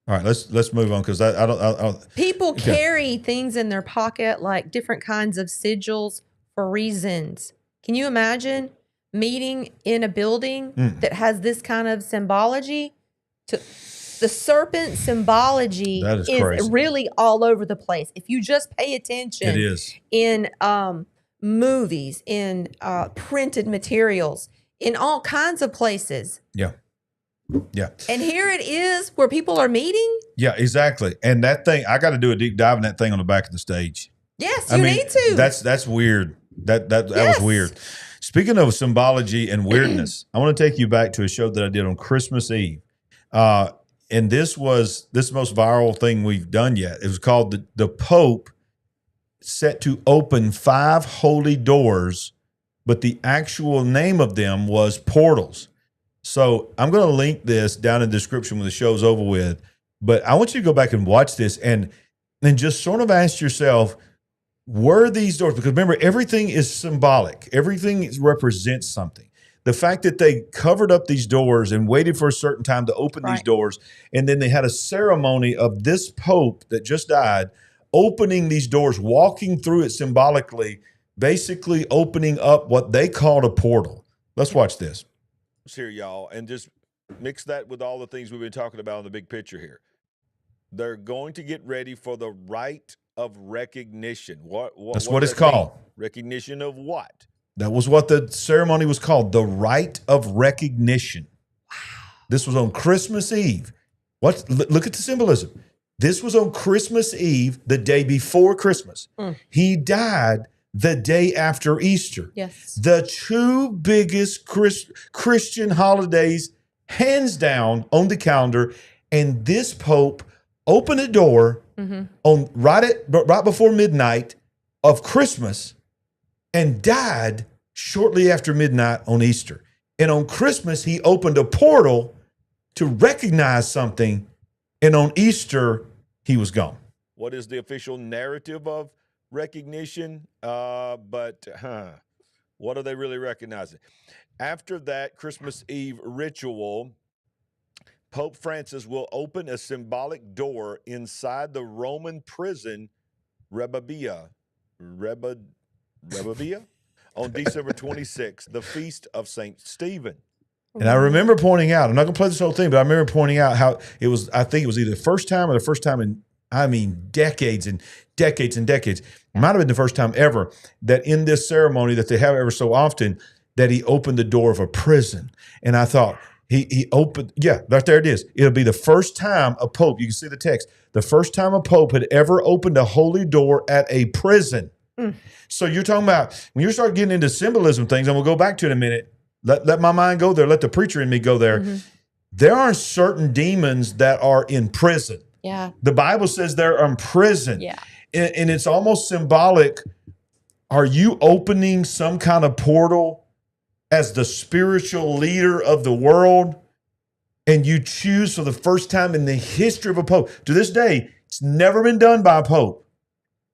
A: right, let's move on because I don't.
C: People carry things in their pocket like different kinds of sigils for reasons. Can you imagine meeting in a building that has this kind of symbology? The serpent symbology is really all over the place. If you just pay attention,
A: it is
C: in movies, in printed materials, in all kinds of places.
A: Yeah.
C: And here it is where people are meeting.
A: Yeah, exactly. And that thing, I got to do a deep dive in that thing on the back of the stage.
C: Yes, you need to.
A: That's weird. That was weird. Speaking of symbology and weirdness, I want to take you back to a show that I did on Christmas Eve. And this was the most viral thing we've done yet. It was called the Pope set to open 5 holy doors, but the actual name of them was portals. So I'm going to link this down in the description when the show's over with. But I want you to go back and watch this and just sort of ask yourself, were these doors? Because remember, everything is symbolic. Everything represents something. The fact that they covered up these doors and waited for a certain time to open these doors, and then they had a ceremony of this Pope that just died opening these doors, walking through it symbolically, basically opening up what they called a portal. Let's watch this. Here, y'all, and just mix that with all the things we've been talking about in the big picture here.
B: They're going to get ready for the rite of recognition.
A: That's
B: what
A: what
B: does
A: it's
B: that mean?
A: called.
B: Recognition of what?
A: That was what the ceremony was called, the rite of recognition. Wow. This was on Christmas Eve. Look at the symbolism. This was on Christmas Eve, the day before Christmas. He died the day after Easter.
C: Yes.
A: The two biggest Christian holidays, hands down, on the calendar. And this Pope opened a door on right before midnight of Christmas and died shortly after midnight on Easter. And on Christmas, he opened a portal to recognize something. And on Easter, he was gone.
B: What is the official narrative of recognition? What are they really recognizing? After that Christmas Eve ritual, Pope Francis will open a symbolic door inside the Roman prison Rebabia on December 26th, the feast of St. Stephen.
A: And I remember pointing out, I'm not going to play this whole thing, but I remember pointing out how it was, I think it was either the first time or the first time in, decades and decades and decades. It might have been the first time ever that in this ceremony that they have ever so often, that he opened the door of a prison. And I thought, he opened, right there it is. It'll be the first time a pope, you can see the text, the first time a pope had ever opened a holy door at a prison. So you're talking about, when you start getting into symbolism things, and we'll go back to it in a minute, let my mind go there, let the preacher in me go there. There are certain demons that are in prison.
C: Yeah.
A: The Bible says they're in prison.
C: Yeah.
A: And it's almost symbolic. Are you opening some kind of portal as the spiritual leader of the world, and you choose for the first time in the history of a pope, to this day, it's never been done by a pope,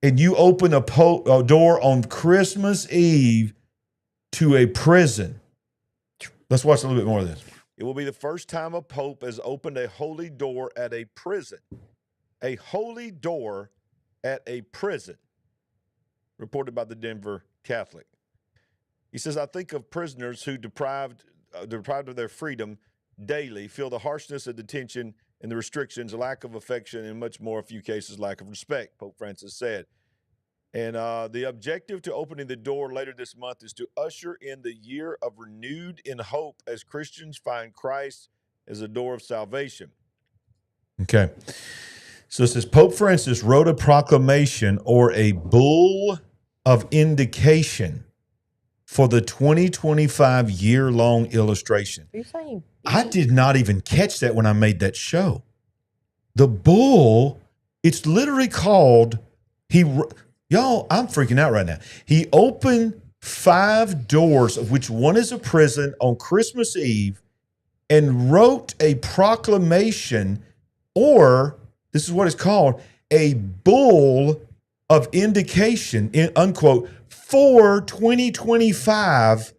A: and you open a door on Christmas Eve to a prison? Let's watch a little bit more of this.
B: It will be the first time a pope has opened a holy door at a prison. A holy door at a prison, reported by the Denver Catholic. He says, I think of prisoners who deprived of their freedom daily, feel the harshness of detention and the restrictions, lack of affection, and much more, a few cases, lack of respect, Pope Francis said. And the objective to opening the door later this month is to usher in the year of renewed in hope as Christians find Christ as a door of salvation.
A: Okay. So it says Pope Francis wrote a proclamation or a bull of indication for the 2025 year-long illustration.
C: Are you saying?
A: I did not even catch that when I made that show. The bull, it's literally called, y'all, I'm freaking out right now. He opened 5 doors, of which one is a prison, on Christmas Eve, and wrote a proclamation, or this is what it's called, a bull of indication, unquote, for 2025,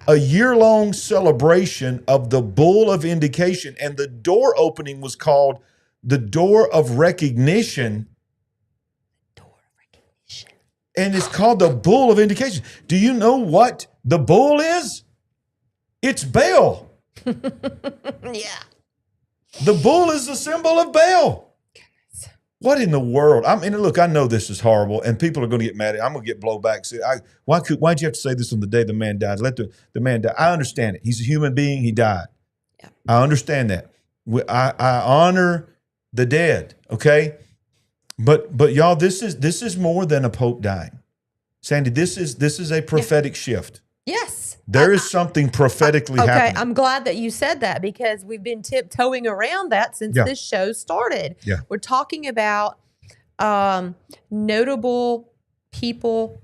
A: a year-long celebration of the bull of indication. And the door opening was called the door of recognition. And it's called the bull of indication. Do you know what the bull is? It's Baal.
C: Yeah.
A: The bull is the symbol of Baal. What in the world? I mean, look, I know this is horrible, and people are going to get mad at it. I'm going to get blowback. Say, why'd you have to say this on the day the man died? Let the man die. I understand it. He's a human being. He died. Yeah. I understand that. I honor the dead. Okay, but y'all, this is more than a pope dying. Sandy, this is a prophetic shift.
C: Yes.
A: There is something prophetically happening.
C: Okay, I'm glad that you said that, because we've been tiptoeing around that since this show started.
A: Yeah.
C: We're talking about notable people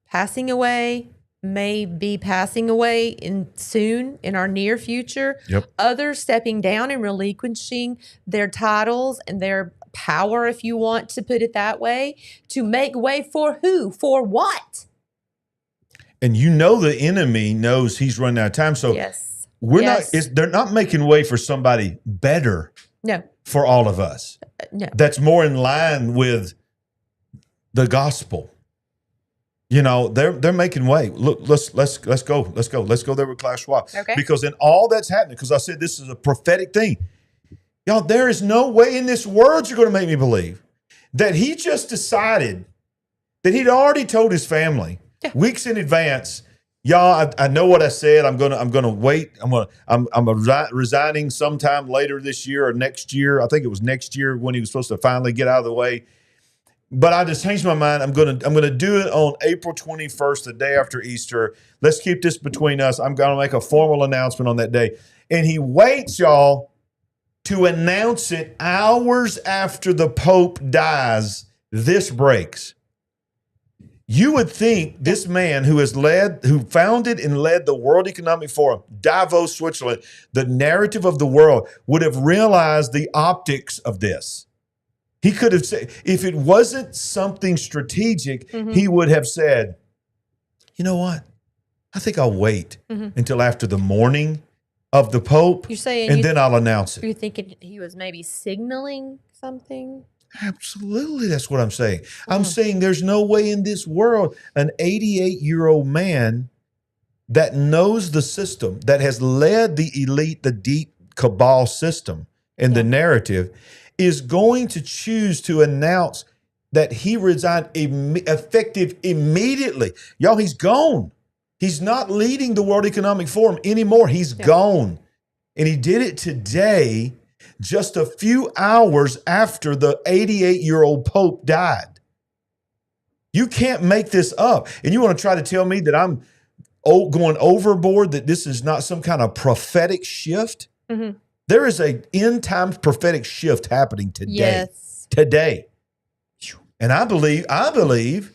C: passing away, may be passing away soon in our near future.
A: Yep.
C: Others stepping down and relinquishing their titles and their power, if you want to put it that way, to make way for who? For what?
A: And you know the enemy knows he's running out of time. So they're not making way for somebody better.
C: No.
A: For all of us.
C: No.
A: That's more in line with the gospel. You know, they're making way. Look, let's go. Let's go there with Klaus Schwab.
C: Okay.
A: Because in all that's happening, because I said this is a prophetic thing. Y'all, there is no way in this world you're going to make me believe that he just decided that he'd already told his family weeks in advance. Y'all, I know what I said. I'm gonna wait. I'm resigning sometime later this year or next year. I think it was next year when he was supposed to finally get out of the way. But I just changed my mind. I'm gonna do it on April 21st, the day after Easter. Let's keep this between us. I'm gonna make a formal announcement on that day. And he waits, y'all, to announce it hours after the Pope dies. This breaks. You would think this man who founded and led the World Economic Forum, Davos, Switzerland, the narrative of the world, would have realized the optics of this. He could have said, if it wasn't something strategic, he would have said, you know what? I think I'll wait until after the morning of the Pope, then I'll announce it.
C: You're thinking he was maybe signaling something?
A: Absolutely, that's what I'm saying. I'm saying there's no way in this world an 88-year-old man that knows the system, that has led the elite, the deep cabal system and the narrative, is going to choose to announce that he resigned effective immediately. Y'all, he's gone. He's not leading the World Economic Forum anymore. He's gone. And he did it today, just a few hours after the 88-year-old Pope died. You can't make this up. And you want to try to tell me that I'm going overboard, that this is not some kind of prophetic shift? There is an end times prophetic shift happening today.
C: Yes.
A: Today. And I believe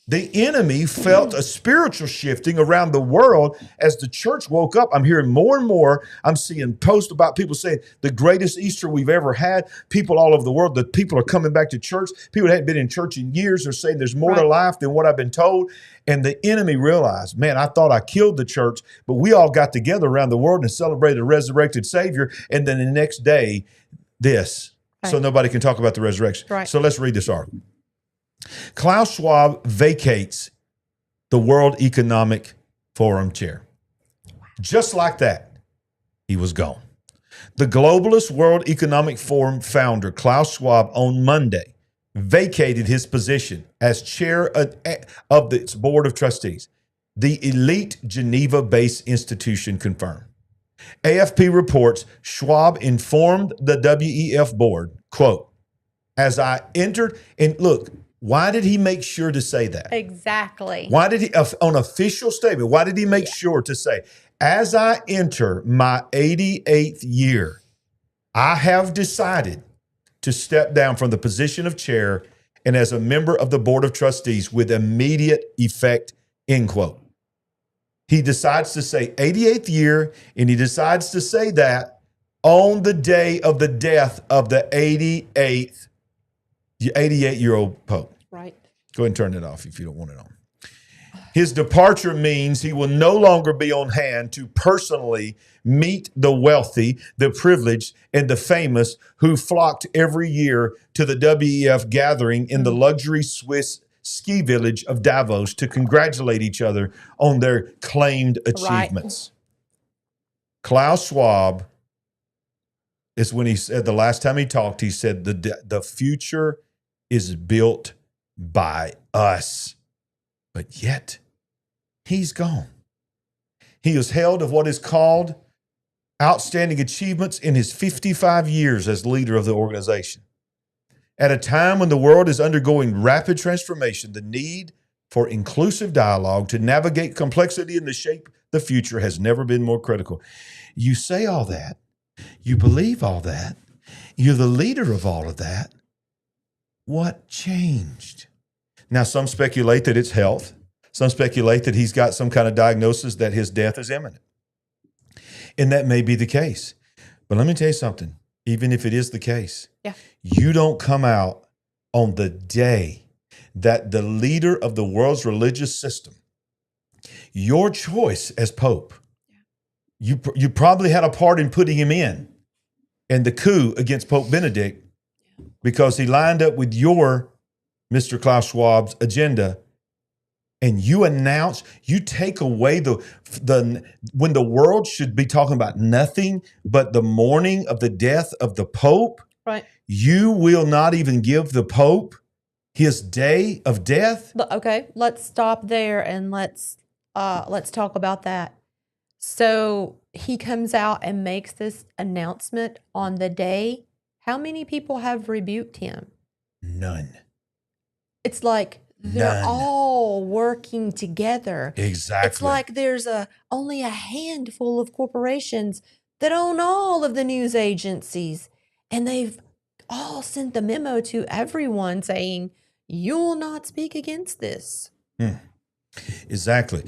A: the enemy felt a spiritual shifting around the world as the church woke up. I'm hearing more and more. I'm seeing posts about people saying the greatest Easter we've ever had. People all over the world, the people are coming back to church. People that hadn't been in church in years are saying there's more to life than what I've been told. And the enemy realized, man, I thought I killed the church, but we all got together around the world and celebrated a resurrected Savior. And then the next day, so nobody can talk about the resurrection. So let's read this article. Klaus Schwab vacates the World Economic Forum chair. Just like that, he was gone. The globalist World Economic Forum founder, Klaus Schwab, on Monday, vacated his position as chair of its board of trustees. The elite Geneva-based institution confirmed. AFP reports Schwab informed the WEF board, quote, as I entered, and look, why did he make sure to say that?
C: Exactly.
A: Why did he, on official statement, why did he make sure to say, as I enter my 88th year, I have decided to step down from the position of chair and as a member of the board of trustees with immediate effect, end quote. He decides to say 88th year, and he decides to say that on the day of the death of the 88-year-old Pope.
C: Right.
A: Go ahead and turn it off if you don't want it on. His departure means he will no longer be on hand to personally meet the wealthy, the privileged, and the famous who flocked every year to the WEF gathering in the luxury Swiss ski village of Davos to congratulate each other on their claimed achievements. Klaus Schwab is when he said, the last time he talked, he said, the future is built by us. But yet, he's gone. He is held of what is called outstanding achievements in his 55 years as leader of the organization. At a time when the world is undergoing rapid transformation, the need for inclusive dialogue to navigate complexity and to shape the future has never been more critical. You say all that. You believe all that. You're the leader of all of that. What changed? Now, some speculate that it's health. Some speculate that he's got some kind of diagnosis that his death is imminent. And that may be the case. But let me tell you something. Even if it is the case, you don't come out on the day that the leader of the world's religious system, your choice as Pope, you probably had a part in putting him in the coup against Pope Benedict because he lined up with your Mr. Klaus Schwab's agenda. and you take away when the world should be talking about nothing but the mourning of the death of the Pope,
C: right?
A: You will not even give the Pope his day of death.
C: Okay, let's stop there and let's talk about that. So he comes out and makes this announcement on the day. How many people have rebuked him?
A: None.
C: It's like they're all working together.
A: Exactly.
C: It's like there's only a handful of corporations that own all of the news agencies, and they've all sent the memo to everyone saying, "You'll not speak against this."
A: Exactly.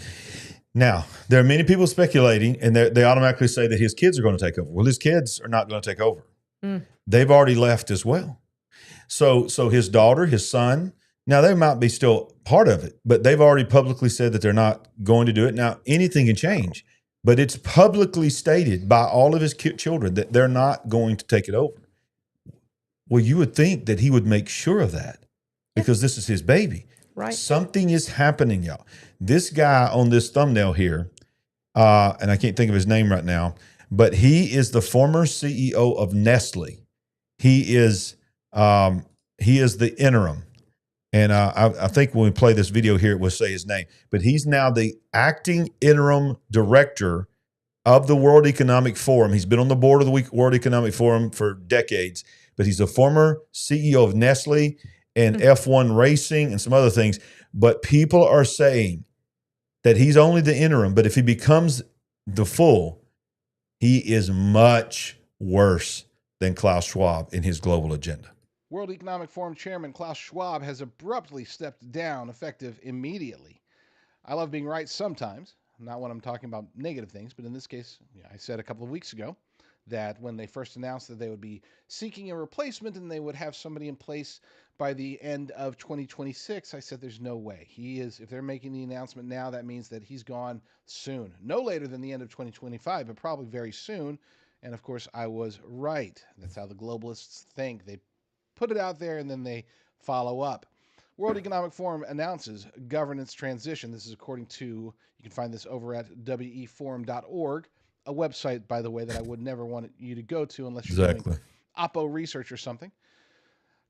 A: Now, there are many people speculating, and they automatically say that his kids are going to take over. Well, his kids are not going to take over. They've already left as well. So his daughter, his son, now they might be still part of it, but they've already publicly said that they're not going to do it. Now, anything can change, but it's publicly stated by all of his children that they're not going to take it over. Well, you would think that he would make sure of that because this is his baby.
C: Right.
A: Something is happening, y'all. This guy on this thumbnail here, and I can't think of his name right now, but he is the former CEO of Nestle. He is the interim. And I think when we play this video here, it will say his name. But he's now the acting interim director of the World Economic Forum. He's been on the board of the World Economic Forum for decades. But he's a former CEO of Nestle and F1 Racing and some other things. But people are saying that he's only the interim. But if he becomes the full, he is much worse than Klaus Schwab in his global agenda.
J: World Economic Forum Chairman Klaus Schwab has abruptly stepped down, effective immediately. I love being right sometimes, not when I'm talking about negative things, but in this case, I said a couple of weeks ago that when they first announced that they would be seeking a replacement and they would have somebody in place by the end of 2026, I said there's no way. If they're making the announcement now, that means that he's gone soon. No later than the end of 2025, but probably very soon. And of course, I was right. That's how the globalists think. They put it out there and then they follow up. World Economic Forum announces governance transition. This is according to, you can find this over at weforum.org, a website, by the way, that I would never want you to go to unless you're doing Oppo research or something.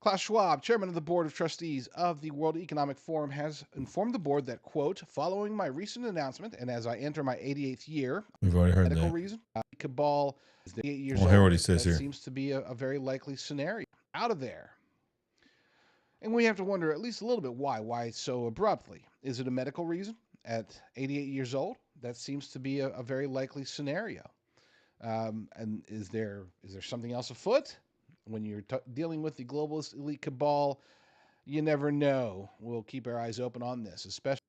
J: Klaus Schwab, chairman of the board of trustees of the World Economic Forum, has informed the board that, quote, following my recent announcement and as I enter my 88th year,
A: we've already heard
J: medical
A: that.
J: Reason, cabal is 8 years
A: We'll
J: old.
A: hear what he says
J: that
A: here.
J: Seems to be a very likely scenario. Out of there. And we have to wonder at least a little bit why so abruptly. Is it a medical reason at 88 years old? That seems to be a very likely scenario. And is there something else afoot? When you're dealing with the globalist elite cabal, you never know. We'll keep our eyes open on this, especially.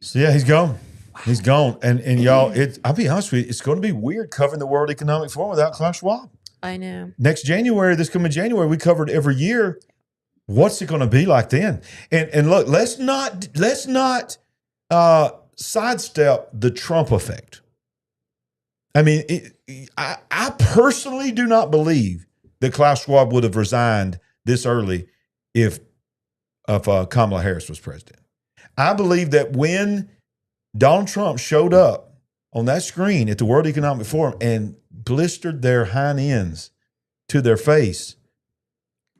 A: So yeah, he's gone. He's gone. And y'all, I'll be honest with you, it's going to be weird covering the World Economic Forum without Klaus Schwab.
C: I know.
A: Next January, this coming January, we covered every year. What's it going to be like then? And look, let's not sidestep the Trump effect. I mean, I personally do not believe that Klaus Schwab would have resigned this early if Kamala Harris was president. I believe that when Donald Trump showed up on that screen at the World Economic Forum and blistered their hind ends to their face,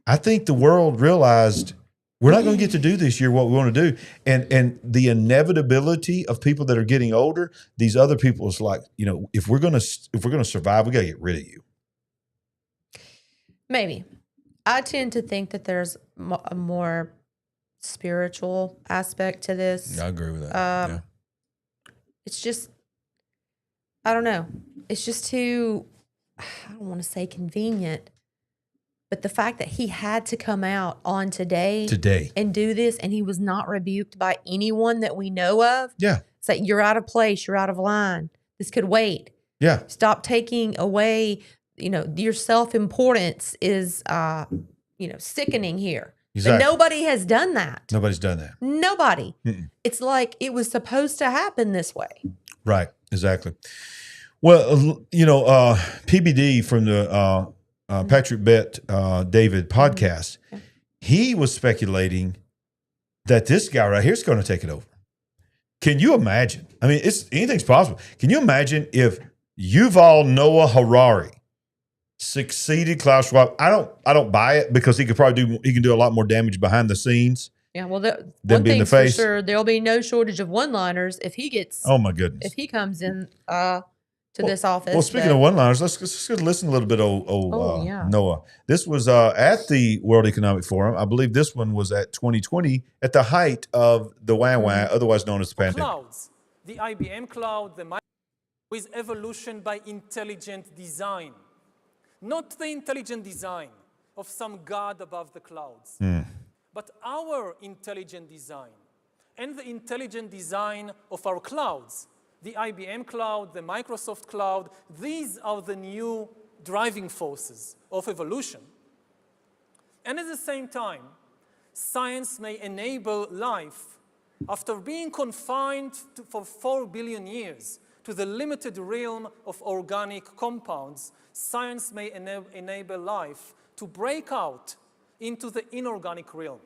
A: I think the world realized we're not going to get to do this year what we want to do. And the inevitability of people that are getting older, these other people is like, if we're going to survive, we got to get rid of you.
C: Maybe. I tend to think that there's a more spiritual aspect to this.
A: I agree with that.
C: It's just, I don't know. It's just too, I don't want to say convenient, but the fact that he had to come out on today and do this, and he was not rebuked by anyone that we know of.
A: Yeah.
C: Say, you're out of place. You're out of line. This could wait.
A: Yeah.
C: Stop taking away, your self-importance is, sickening here.
A: Exactly.
C: But nobody has done that.
A: Nobody's done that.
C: Nobody. It's like it was supposed to happen this way.
A: Right. Exactly. Well, PBD from the Patrick Bet David podcast, he was speculating that this guy right here is going to take it over. Can you imagine? I mean, anything's possible. Can you imagine if Yuval Noah Harari succeeded Klaus Schwab? I don't buy it because he can do a lot more damage behind the scenes.
C: Yeah, well,
A: than being the face.
C: For sure, there'll be no shortage of one-liners if he gets.
A: Oh my goodness!
C: If he comes in to this office.
A: Well, speaking of one-liners, let's listen a little bit of Noah. This was at the World Economic Forum. I believe this one was at 2020 at the height of the WAN, otherwise known as the pandemic.
K: Clouds, the IBM cloud, with evolution by intelligent design, not the intelligent design of some god above the clouds. But our intelligent design and the intelligent design of our clouds, the IBM cloud, the Microsoft cloud, these are the new driving forces of evolution. And at the same time, science may enable life after being confined for 4 billion years to the limited realm of organic compounds. Science may enable life to break out into the inorganic realm.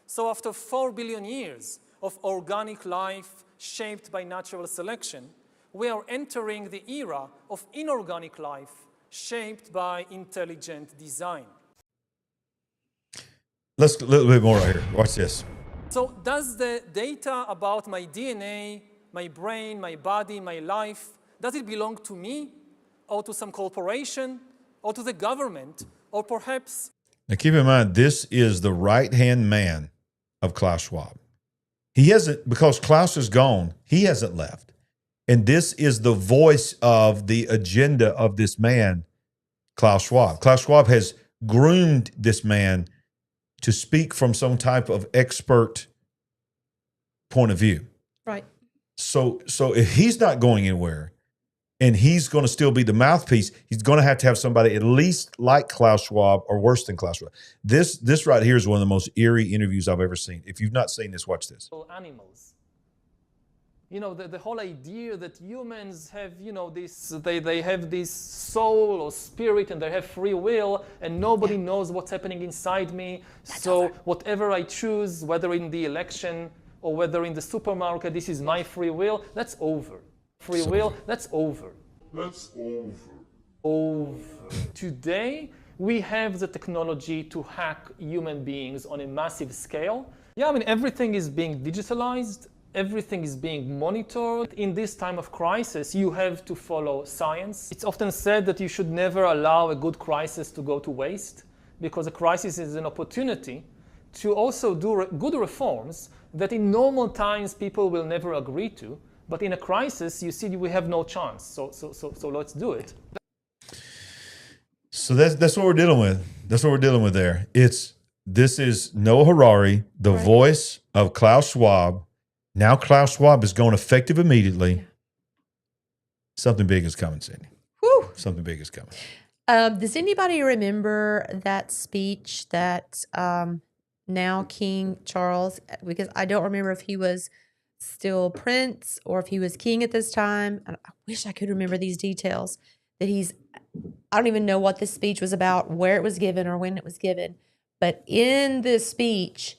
K: So after 4 billion years of organic life shaped by natural selection, we are entering the era of inorganic life shaped by intelligent design.
A: Let's a little bit more right here. Watch this.
K: So does the data about my DNA, my brain, my body, my life, does it belong to me or to some corporation or to the government or perhaps...
A: Now keep in mind, this is the right-hand man of Klaus Schwab. He hasn't, because Klaus is gone, he hasn't left. And this is the voice of the agenda of this man, Klaus Schwab. Klaus Schwab has groomed this man to speak from some type of expert point of view.
C: Right.
A: So if he's not going anywhere and he's going to still be the mouthpiece, he's going to have somebody at least like Klaus Schwab or worse than Klaus Schwab. This right here is one of the most eerie interviews I've ever seen. If you've not seen this, watch this.
K: Animals. You know, the whole idea that humans have, you know, this, they have this soul or spirit and they have free will and nobody knows what's happening inside me. So whatever I choose, whether in the election or whether in the supermarket, this is my free will, that's over. Free will, that's over.
L: That's over.
K: Over. Today, we have the technology to hack human beings on a massive scale. Yeah, I mean, everything is being digitalized. Everything is being monitored. In this time of crisis, you have to follow science. It's often said that you should never allow a good crisis to go to waste because a crisis is an opportunity to also do good reforms that in normal times people will never agree to. But in a crisis, you see, we have no chance. So let's do it.
A: So that's what we're dealing with. That's what we're dealing with there. This is Noah Harari, the voice of Klaus Schwab. Now Klaus Schwab is going effective immediately. Yeah. Something big is coming, Cindy.
C: Whew.
A: Something big is coming.
C: Does anybody remember that speech that now King Charles, because I don't remember if he was still prince or if he was king at this time. I wish I could remember these details. I don't even know what this speech was about, where it was given or when it was given. But in this speech,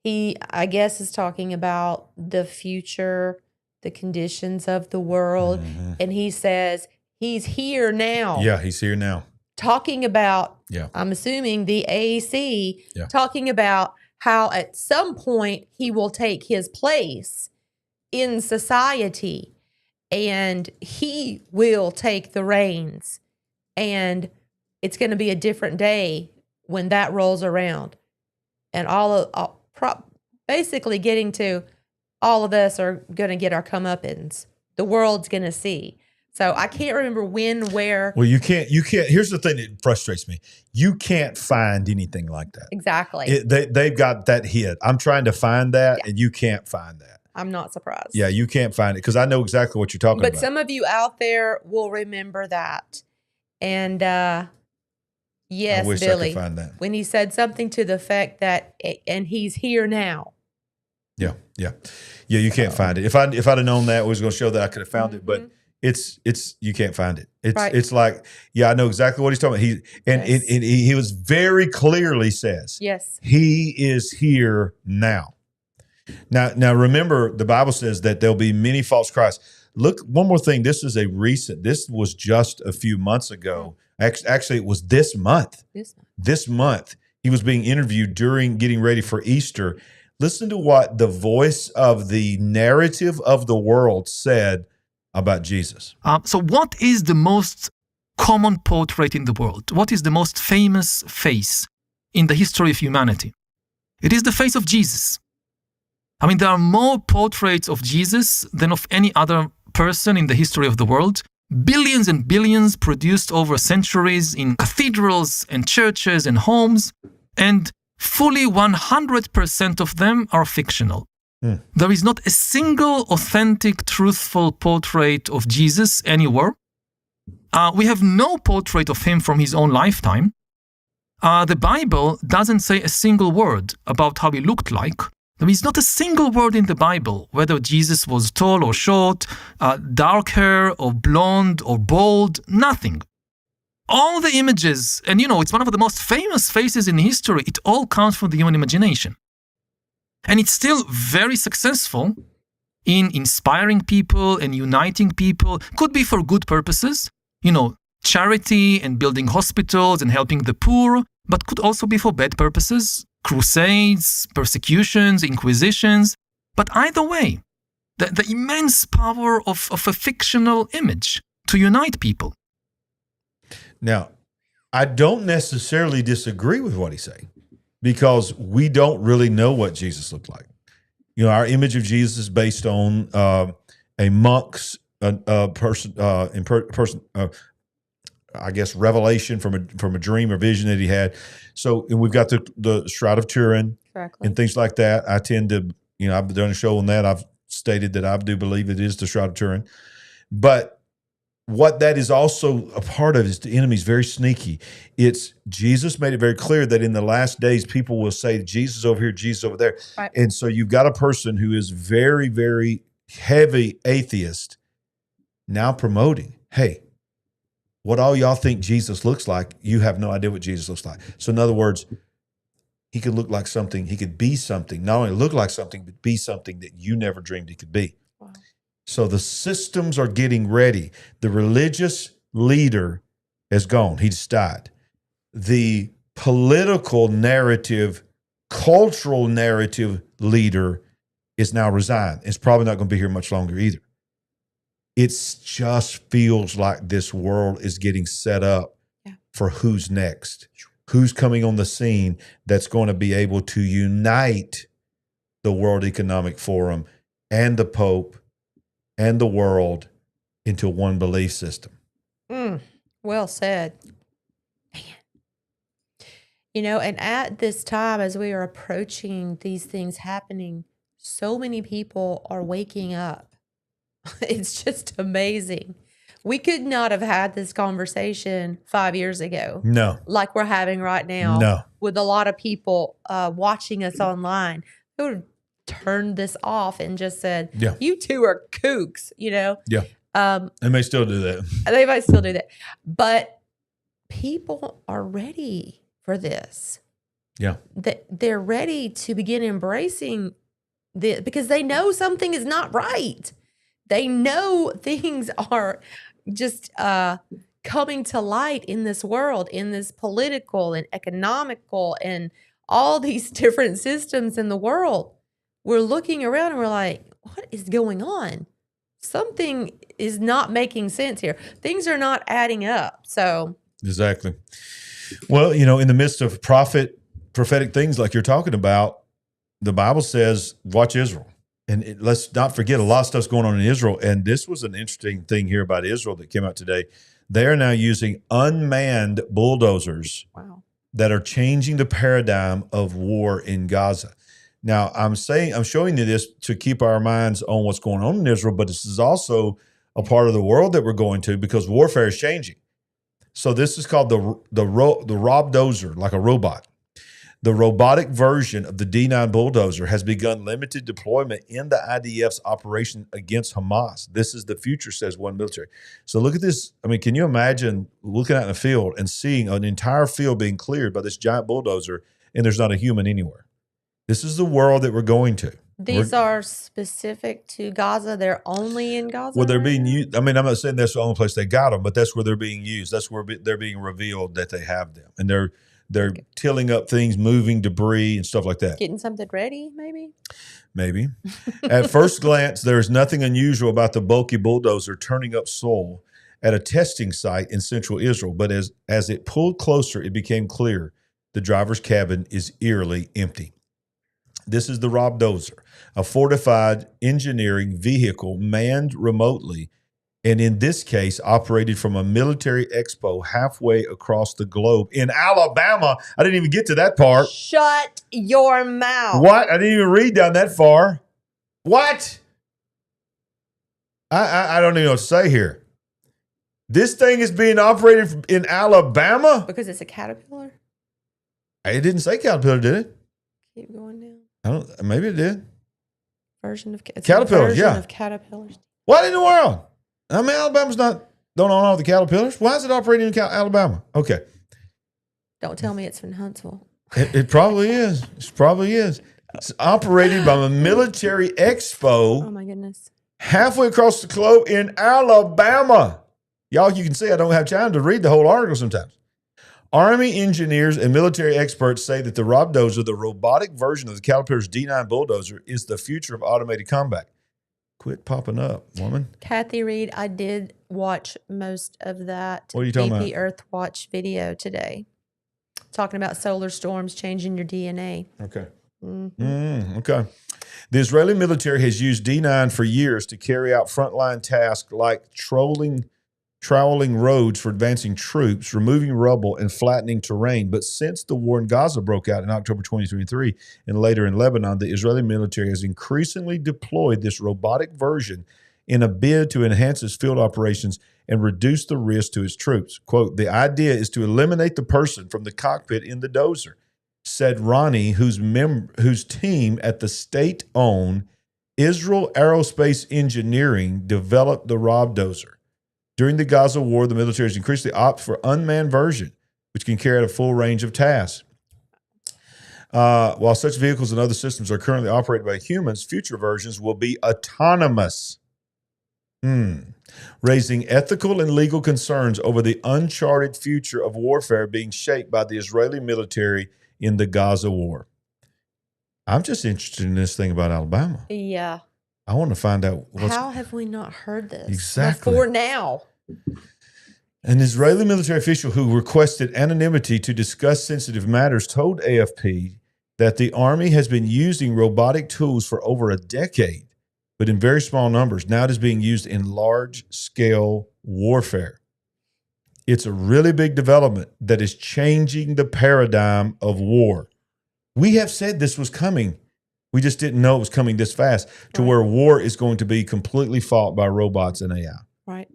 C: he, I guess, is talking about the future, the conditions of the world. Mm-hmm. And he says, he's here now.
A: Yeah, he's here now.
C: Talking about, I'm assuming the AAC, talking about how at some point he will take his place in society and he will take the reins. And it's going to be a different day when that rolls around. And basically getting to all of us are going to get our comeuppance. The world's going to see. So I can't remember when, where.
A: Well, you can't. Here's the thing that frustrates me. You can't find anything like that.
C: Exactly.
A: They've got that hit. I'm trying to find that, and you can't find that.
C: I'm not surprised.
A: Yeah, you can't find it because I know exactly what you're talking about.
C: But some of you out there will remember that. And yes,
A: I wish
C: Billy,
A: I could find that.
C: When he said something to the effect that, and he's here now.
A: Yeah. You can't find it. If I'd have known that, I was going to show that I could have found it. But it's you can't find it.
C: Right.
A: It's like, yeah, I know exactly what he's talking about. He was very clearly says,
C: yes,
A: he is here now. Now remember, the Bible says that there'll be many false Christs. Look, one more thing. This was just a few months ago. Actually, it was this month. This month, he was being interviewed during getting ready for Easter. Listen to what the voice of the narrative of the world said about Jesus.
L: So what is the most common portrait in the world? What is the most famous face in the history of humanity? It is the face of Jesus. I mean, there are more portraits of Jesus than of any other person in the history of the world. Billions and billions produced over centuries in cathedrals and churches and homes, and fully 100% of them are fictional. There is not a single authentic, truthful portrait of Jesus anywhere. We have no portrait of him from his own lifetime. The Bible doesn't say a single word about how he looked like. There is not a single word in the Bible, whether Jesus was tall or short, dark hair or blonde or bald, nothing. All the images, and it's one of the most famous faces in history, it all comes from the human imagination. And it's still very successful in inspiring people and uniting people. Could be for good purposes, charity and building hospitals and helping the poor, but could also be for bad purposes, crusades, persecutions, inquisitions. But either way, the immense power of a fictional image to unite people.
A: Now, I don't necessarily disagree with what he's saying, because we don't really know what Jesus looked like. Our image of Jesus is based on a monk's I guess revelation from a dream or vision that he had. So, and we've got the Shroud of Turin and things like that. I tend to, I've done a show on that. I've stated that I do believe it is the Shroud of Turin, but what that is also a part of is the enemy's very sneaky. It's Jesus made it very clear that in the last days, people will say, Jesus over here, Jesus over there.
C: Right.
A: And so you've got a person who is very, very heavy atheist now promoting, hey, what all y'all think Jesus looks like, you have no idea what Jesus looks like. So in other words, he could look like something, he could be something, not only look like something, but be something that you never dreamed he could be.
C: Wow.
A: So the systems are getting ready. The religious leader has gone. He just died. The political narrative, cultural narrative leader is now resigned. It's probably not going to be here much longer either. It just feels like this world is getting set up for who's next, who's coming on the scene that's going to be able to unite the World Economic Forum and the Pope and the world into one belief system.
C: Well said. Man. And at this time, as we are approaching these things happening, so many people are waking up. It's just amazing. We could not have had this conversation 5 years ago.
A: No.
C: Like we're having right now.
A: No.
C: With a lot of people watching us online. They would have turned this off and just said, you two are kooks,
A: Yeah. They may still do that.
C: They might still do that. But people are ready for this.
A: Yeah.
C: They're ready to begin embracing this because they know something is not right. They know things are just coming to light in this world, in this political and economical and all these different systems in the world. We're looking around and we're like, what is going on? Something is not making sense here. Things are not adding up. So
A: exactly. Well, in the midst of prophetic things like you're talking about, the Bible says, watch Israel. And let's not forget, a lot of stuff's going on in Israel. And this was an interesting thing here about Israel that came out today. They are now using unmanned bulldozers that are changing the paradigm of war in Gaza. Now, I'm showing you this to keep our minds on what's going on in Israel, but this is also a part of the world that we're going to because warfare is changing. So this is called the Rob Dozer, like a robot. The robotic version of the D9 bulldozer has begun limited deployment in the IDF's operation against Hamas. This is the future, says one military. So look at this. I mean, can you imagine looking out in a field and seeing an entire field being cleared by this giant bulldozer and there's not a human anywhere? This is the world that we're going to.
C: These are specific to Gaza. They're only in Gaza?
A: Well, they're being used. I mean, I'm not saying that's the only place they got them, but that's where they're being used. That's where they're being revealed that they have them. And they're tilling up things, moving debris and stuff like that.
C: Getting something ready, maybe?
A: Maybe. At first glance, there is nothing unusual about the bulky bulldozer turning up soil at a testing site in central Israel. But as it pulled closer, it became clear the driver's cabin is eerily empty. This is the Rob Dozer, a fortified engineering vehicle manned remotely, and in this case, operated from a military expo halfway across the globe in Alabama. I didn't even get to that part.
C: Shut your mouth.
A: What? I didn't even read down that far. What? I don't even know what to say here. This thing is being operated in Alabama?
C: Because it's a Caterpillar?
A: It didn't say Caterpillar, did it?
C: Keep going down.
A: Maybe it did.
C: Version of
A: Caterpillars, yeah.
C: Of Caterpillars.
A: What in the world? I mean, Alabama's don't own all the Caterpillars. Why is it operating in Alabama? Okay.
C: Don't tell me it's from Huntsville.
A: It probably is. It probably is. It's operated by a military expo.
C: Oh, my goodness.
A: Halfway across the globe in Alabama. Y'all, you can see I don't have time to read the whole article sometimes. Army engineers and military experts say that the Rob Dozer, the robotic version of the Caterpillar's D9 bulldozer, is the future of automated combat. Quit popping up, woman.
C: Kathy Reed, I did watch most of that
A: What are you talking
C: BP
A: about?
C: Earth Watch video today. Talking about solar storms changing your DNA.
A: Okay. Okay. The Israeli military has used D9 for years to carry out frontline tasks like troweling roads for advancing troops, removing rubble, and flattening terrain. But since the war in Gaza broke out in October 2023 and later in Lebanon, the Israeli military has increasingly deployed this robotic version in a bid to enhance its field operations and reduce the risk to its troops. Quote, the idea is to eliminate the person from the cockpit in the dozer, said Ronnie, whose team at the state-owned Israel Aerospace Engineering developed the Rob Dozer. During the Gaza war, the military has increasingly opted for unmanned version, which can carry out a full range of tasks. While such vehicles and other systems are currently operated by humans, future versions will be autonomous, raising ethical and legal concerns over the uncharted future of warfare being shaped by the Israeli military in the Gaza war. I'm just interested in this thing about Alabama.
C: Yeah.
A: I want to find out
C: how have we not heard this
A: exactly
C: before now?
A: An Israeli military official who requested anonymity to discuss sensitive matters told AFP that the army has been using robotic tools for over a decade, but in very small numbers. Now it is being used in large-scale warfare. It's a really big development that is changing the paradigm of war. We have said this was coming. We just didn't know it was coming this fast to where war is going to be completely fought by robots and AI.
C: Right.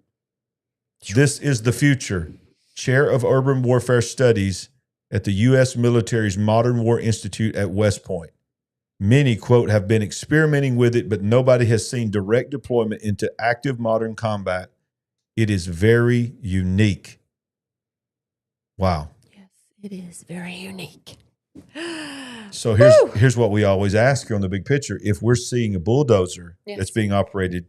A: This is the future. Chair of Urban Warfare Studies at the U.S. Military's Modern War Institute at West Point. Many, quote, have been experimenting with it, but nobody has seen direct deployment into active modern combat. It is very unique. Wow.
C: Yes, it is very unique.
A: So here's what we always ask you on the big picture. If we're seeing a bulldozer that's being operated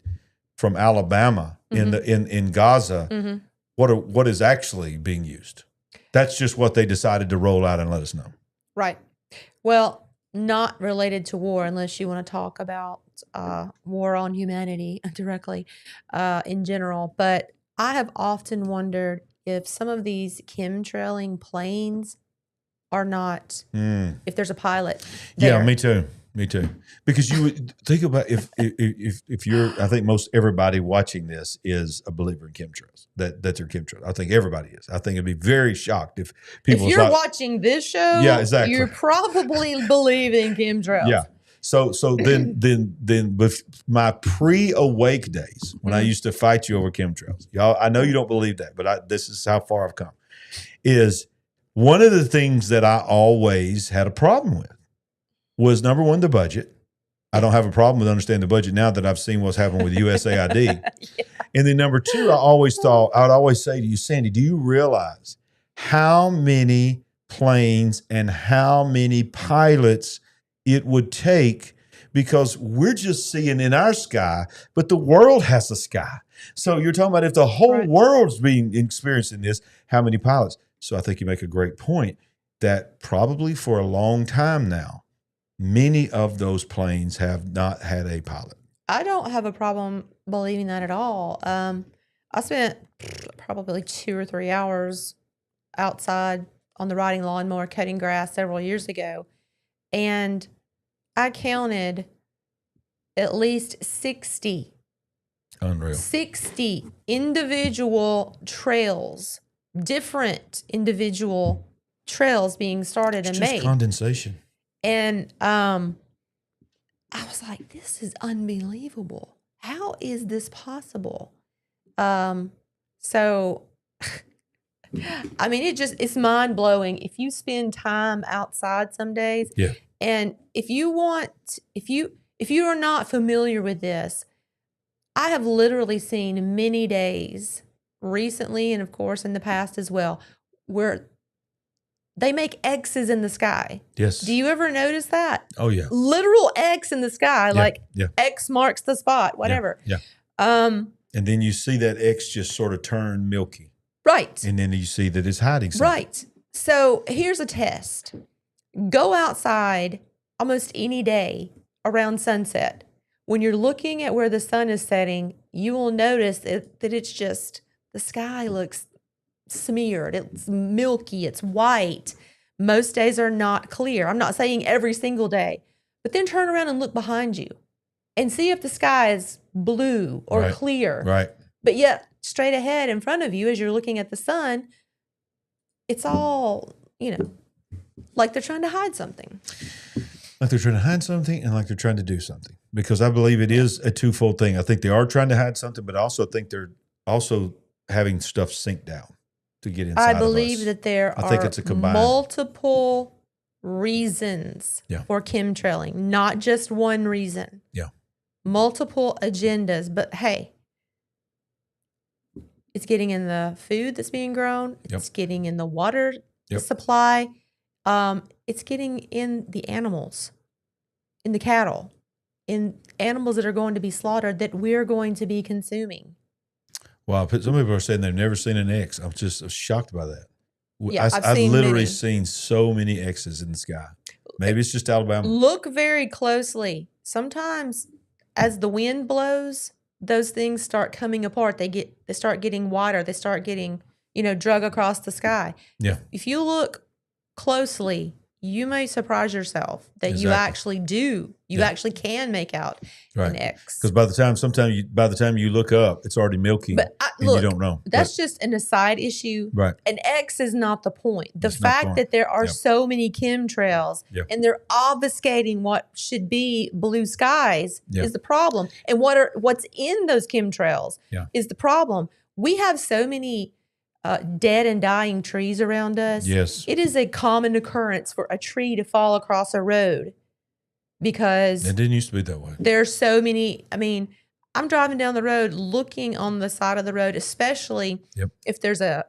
A: from Alabama in Gaza, what is actually being used? That's just what they decided to roll out and let us know.
C: Right. Well, not related to war, unless you want to talk about war on humanity directly in general. But I have often wondered if some of these chemtrailing planes are not, if there's a pilot there.
A: Yeah, me too. Because you would think about if you're, I think most everybody watching this is a believer in chemtrails, that they're chemtrails. I think everybody is. I think it'd be very shocked if people.
C: If you're watching this show,
A: yeah, exactly,
C: you're probably believing chemtrails.
A: Yeah. So then with my pre-awake days when I used to fight you over chemtrails, y'all, I know you don't believe that, but this is how far I've come. Is One of the things that I always had a problem with was, number one, the budget. I don't have a problem with understanding the budget now that I've seen what's happened with USAID. Yeah. And then number two, I would always say to you, Sandy, do you realize how many planes and how many pilots it would take? Because we're just seeing in our sky, but the world has a sky. So you're talking about if the whole world's being experiencing this, how many pilots? So I think you make a great point that probably for a long time now, many of those planes have not had a pilot.
C: I don't have a problem believing that at all. I spent probably 2 or 3 hours outside on the riding lawnmower cutting grass several years ago, and I counted at least 60 individual trails, different individual trails being started and made.
A: Condensation.
C: And I was like, this is unbelievable. How is this possible? So, I mean, it's mind blowing. If you spend time outside some days,
A: yeah.
C: And if you are not familiar with this, I have literally seen many days recently, and of course in the past as well, where they make X's in the sky.
A: Yes.
C: Do you ever notice that?
A: Oh yeah.
C: Literal X in the sky,
A: yeah.
C: X marks the spot, whatever.
A: Yeah. And then you see that X just sort of turn milky.
C: Right.
A: And then you see that it's hiding something.
C: Right. So here's a test. Go outside almost any day around sunset. When you're looking at where the sun is setting, you will notice that it's just, the sky looks smeared. It's milky. It's white. Most days are not clear. I'm not saying every single day, but then turn around and look behind you and see if the sky is blue or clear.
A: Right.
C: But yet straight ahead in front of you as you're looking at the sun, it's all, like they're trying to hide something.
A: Like they're trying to hide something and like they're trying to do something. Because I believe it is a twofold thing. I think they are trying to hide something, but I also think they're also having stuff sink down to get inside of us.
C: I believe that there are
A: it's a combined
C: multiple reasons for chemtrailing, not just one reason.
A: Yeah.
C: Multiple agendas. But hey, it's getting in the food that's being grown.
A: Yep.
C: It's getting in the water supply. It's getting in the animals, in the cattle, in animals that are going to be slaughtered that we're going to be consuming.
A: Wow. Some people are saying they've never seen an X. I'm just shocked by that.
C: Yeah,
A: I've literally seen so many X's in the sky. Maybe it's just Alabama.
C: Look very closely. Sometimes as the wind blows, those things start coming apart. They start getting wider. They start getting, drug across the sky.
A: Yeah.
C: If you look closely, you may surprise yourself that you actually do. You actually can make out an X.
A: Because by the time you look up, it's already milky, and you don't know.
C: That's just an aside issue.
A: Right.
C: An X is not the point. The fact that there are so many chemtrails and they're obfuscating what should be blue skies is the problem. And what's in those chemtrails is the problem. We have so many dead and dying trees around us.
A: Yes.
C: It is a common occurrence for a tree to fall across a road because
A: it didn't used to be that way.
C: There's so many. I mean, I'm driving down the road looking on the side of the road, especially if there's a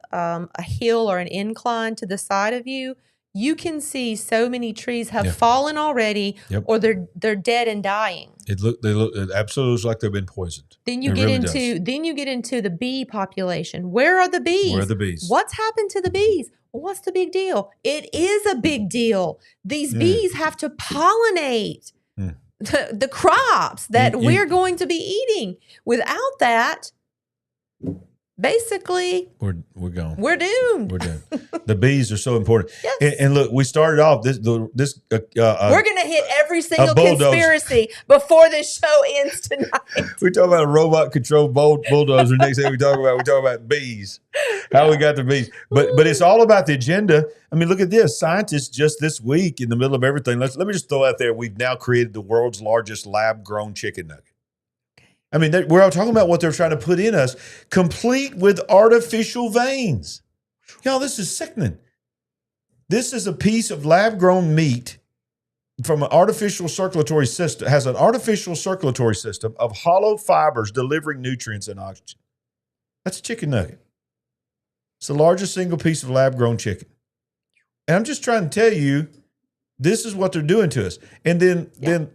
C: hill or an incline to the side of you. You can see so many trees have fallen already or they're dead and dying.
A: It absolutely looks like they've been poisoned.
C: Then you get into the bee population. Where are the bees?
A: Where are the bees?
C: What's happened to the bees? Well, what's the big deal? It is a big deal. These bees have to pollinate the crops that we're going to be eating. Without that, basically,
A: we're gone.
C: We're doomed.
A: We're doomed. The bees are so important.
C: Yes.
A: And look, we started off this.
C: We're going to hit every single conspiracy before this show ends tonight.
A: We talk about a robot controlled bulldozer. Next thing we talk about bees. How we got the bees. But it's all about the agenda. I mean, look at this. Scientists just this week in the middle of everything. Let me just throw out there. We've now created the world's largest lab-grown chicken nugget. I mean, we're all talking about what they're trying to put in us, complete with artificial veins. Y'all, this is sickening. This is a piece of lab-grown meat from an artificial circulatory system, has an artificial circulatory system of hollow fibers delivering nutrients and oxygen. That's a chicken nugget. It's the largest single piece of lab-grown chicken. And I'm just trying to tell you, this is what they're doing to us. And then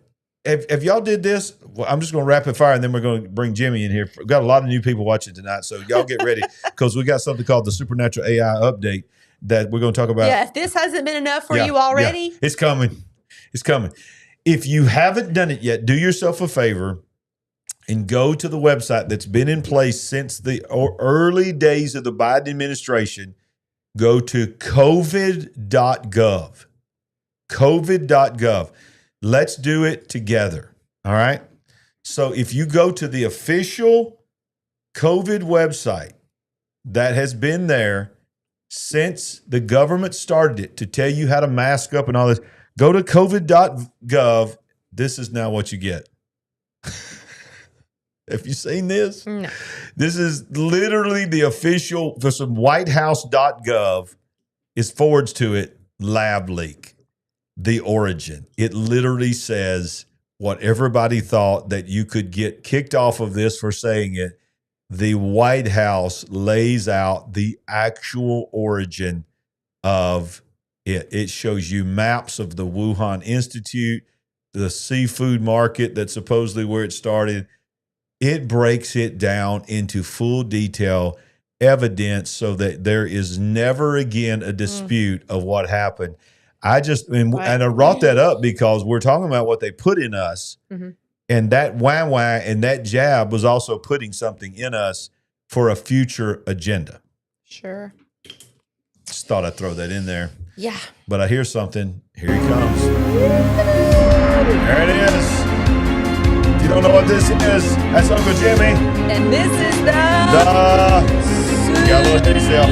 A: if y'all did this, well, I'm just going to rapid fire, and then we're going to bring Jimmy in here. We've got a lot of new people watching tonight, so y'all get ready because we got something called the Supernatural AI Update that we're going to talk about.
C: Yeah, if this hasn't been enough for you already.
A: It's coming. It's coming. If you haven't done it yet, do yourself a favor and go to the website that's been in place since the early days of the Biden administration. Go to covid.gov. covid.gov. Let's do it together. All right? So if you go to the official COVID website that has been there since the government started it to tell you how to mask up and all this, go to covid.gov. This is now what you get. Have you seen this?
C: No.
A: This is literally the official, for some whitehouse.gov is forwards to it, lab leak, the origin. It literally says what everybody thought that you could get kicked off of this for saying it. The White House lays out the actual origin of it. It shows you maps of the Wuhan Institute, the seafood market that's supposedly where it started. It breaks it down into full detail, evidence, so that there is never again a dispute of what happened. And I brought that up because we're talking about what they put in us, and that wah and that jab was also putting something in us for a future agenda.
C: Sure.
A: Just thought I'd throw that in there.
C: Yeah.
A: But I hear something. Here he comes. There it is. If you don't know what this is, that's Uncle Jimmy.
C: And this is the
A: got a little detail.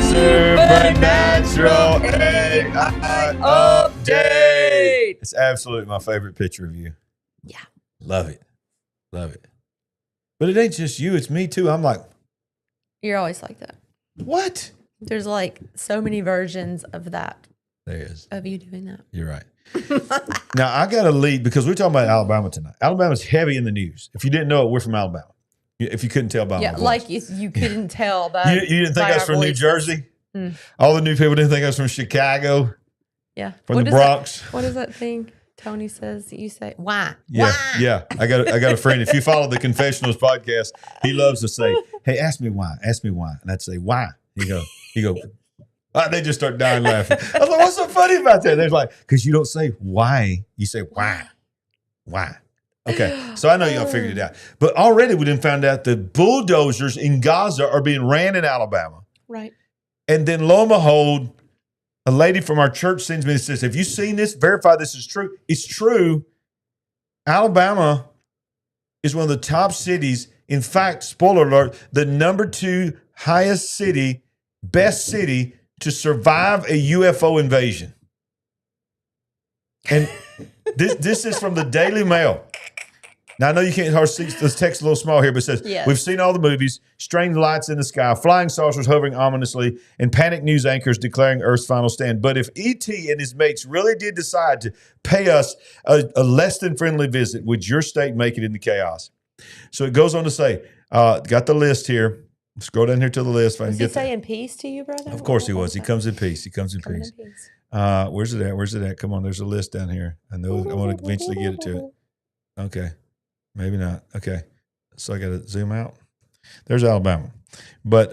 A: Supernatural AI Update. It's absolutely my favorite picture of you.
C: Yeah.
A: Love it. Love it. But it ain't just you, it's me too. I'm like,
C: you're always like that.
A: What?
C: There's like so many versions of that.
A: There is.
C: Of you doing that.
A: You're right. Now, I got to lead because we're talking about Alabama tonight. Alabama's heavy in the news. If you didn't know it, we're from Alabama. If you couldn't tell by my voice.
C: Like you couldn't tell by
A: You didn't think I was from New Jersey?
C: Mm.
A: All the new people didn't think I was from Chicago?
C: Yeah.
A: From the Bronx?
C: What is that thing Tony says that you say? Why?
A: Yeah,
C: why?
A: yeah. I got a friend. If you follow the Confessionals podcast, he loves to say, "Hey, ask me why. Ask me why." And I'd say, "Why?" He go. They just start dying laughing. I was like, "What's so funny about that?" They're like, "Because you don't say why, you say why, why." Okay, so I know y'all figured it out. But already we done found out that bulldozers in Gaza are being ran in Alabama.
C: Right.
A: And then lo and behold, a lady from our church sends me and says, "Have you seen this? Verify this is true." It's true. Alabama is one of the top cities. In fact, spoiler alert, the number 2 highest city, best city to survive a UFO invasion. And this is from the Daily Mail. Now, I know you can't hardly see this text a little small here, but it says,
C: yes.
A: We've seen all the movies, strange lights in the sky, flying saucers hovering ominously, and panic news anchors declaring Earth's final stand. But if E.T. and his mates really did decide to pay us a less than friendly visit, would your state make it into chaos? So it goes on to say, got the list here. Scroll down here to the list. If I can
C: was
A: get
C: he saying peace to you, brother?
A: Of course he was. He comes in peace. He comes in peace. Where's it at? Where's it at? Come on, there's a list down here. I know I want to eventually get it to it. Okay. Maybe not. Okay. So I got to zoom out. There's Alabama. But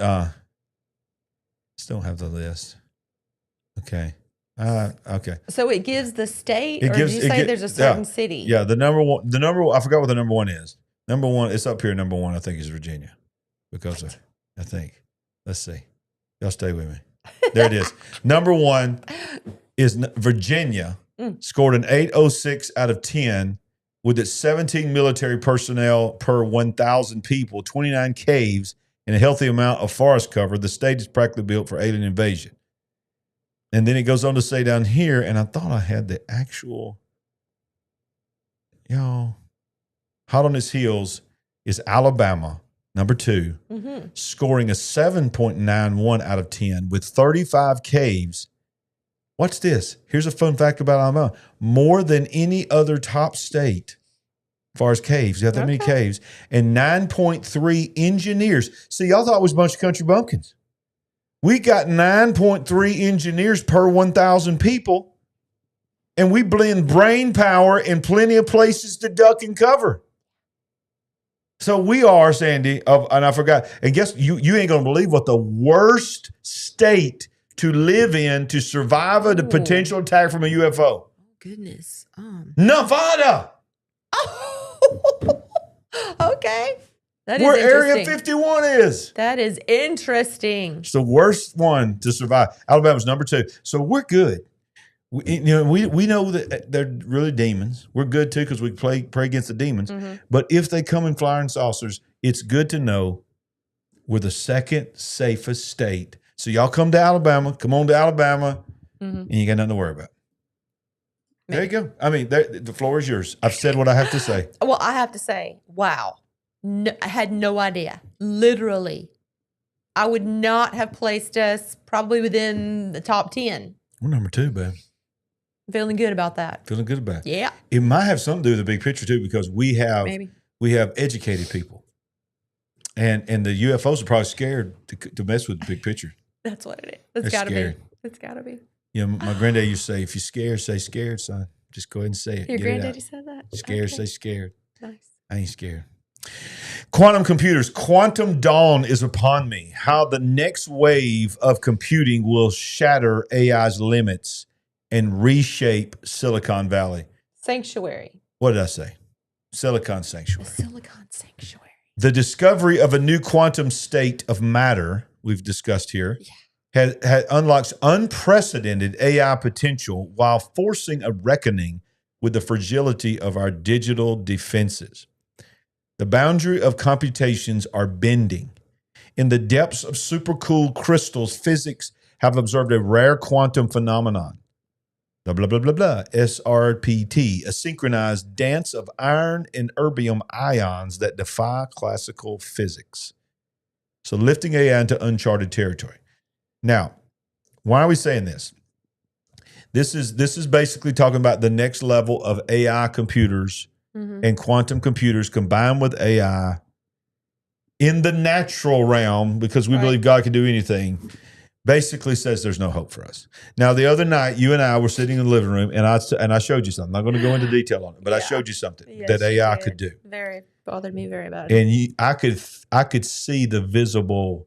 A: still have the list. Okay. Okay.
C: So it gives the state,
A: It
C: or
A: gives,
C: did you say there's a certain city?
A: Yeah, the number one, I forgot what the number one is. Number one, it's up here. Number one, I think, is Virginia. Because I think. Let's see. Y'all stay with me. There it is. Number one is Virginia. Scored an 806 out of 10 with its 17 military personnel per 1,000 people, 29 caves, and a healthy amount of forest cover. The state is practically built for alien invasion. And then it goes on to say down here, and I thought I had the actual, hot on its heels is Alabama, number 2, scoring a 7.91 out of 10 with 35 caves Watch this. Here's a fun fact about Alabama. More than any other top state, as far as caves, you have that many caves, and 9.3 engineers. See, y'all thought it was a bunch of country bumpkins. We got 9.3 engineers per 1,000 people, and we blend brain power and plenty of places to duck and cover. So we are, Sandy, and I forgot, and guess you ain't going to believe what the worst state to live in to survive a potential attack from a UFO.
C: Goodness.
A: Nevada.
C: Okay. That is
A: where
C: interesting.
A: Area 51 is.
C: That is interesting.
A: It's the worst one to survive. Alabama's number 2. So we're good. We know that they're really demons. We're good too because we pray against the demons.
C: Mm-hmm.
A: But if they come in flying saucers, it's good to know we're the second safest state. So y'all come to Alabama. Come on to Alabama, and you got nothing to worry about. There you go. I mean, the floor is yours. I've said what I have to say.
C: Well, I have to say, wow. No, I had no idea. Literally. I would not have placed us probably within the top 10.
A: We're number 2, babe.
C: Feeling good about that.
A: Feeling good about it.
C: Yeah.
A: It might have something to do with the big picture too, because we have educated people, and the UFOs are probably scared to mess with the big picture.
C: That's what it is. It's got to be. It's got to be.
A: Yeah, my granddad used to say, "If you're scared, say scared, son. Just go ahead and say it."
C: Your granddaddy said that.
A: Scared, say scared.
C: Nice.
A: I ain't scared. Quantum computers. Quantum dawn is upon me. How the next wave of computing will shatter AI's limits and reshape Silicon Valley.
C: Sanctuary.
A: What did I say? Silicon Sanctuary.
C: The Silicon Sanctuary.
A: The discovery of a new quantum state of matter, we've discussed here, unlocks unprecedented AI potential while forcing a reckoning with the fragility of our digital defenses. The boundary of computations are bending. In the depths of supercooled crystals, physics have observed a rare quantum phenomenon. Blah, blah, blah, blah, blah. SRPT, a synchronized dance of iron and erbium ions that defy classical physics. So lifting AI into uncharted territory. Now, why are we saying this? This is basically talking about the next level of AI computers and quantum computers combined with AI in the natural realm, because we believe God can do anything. Basically says there's no hope for us. Now, the other night, you and I were sitting in the living room, and I showed you something. I'm not going to go into detail on it, but I showed you something that AI could do.
C: Very bothered me very bad.
A: And I could see the visible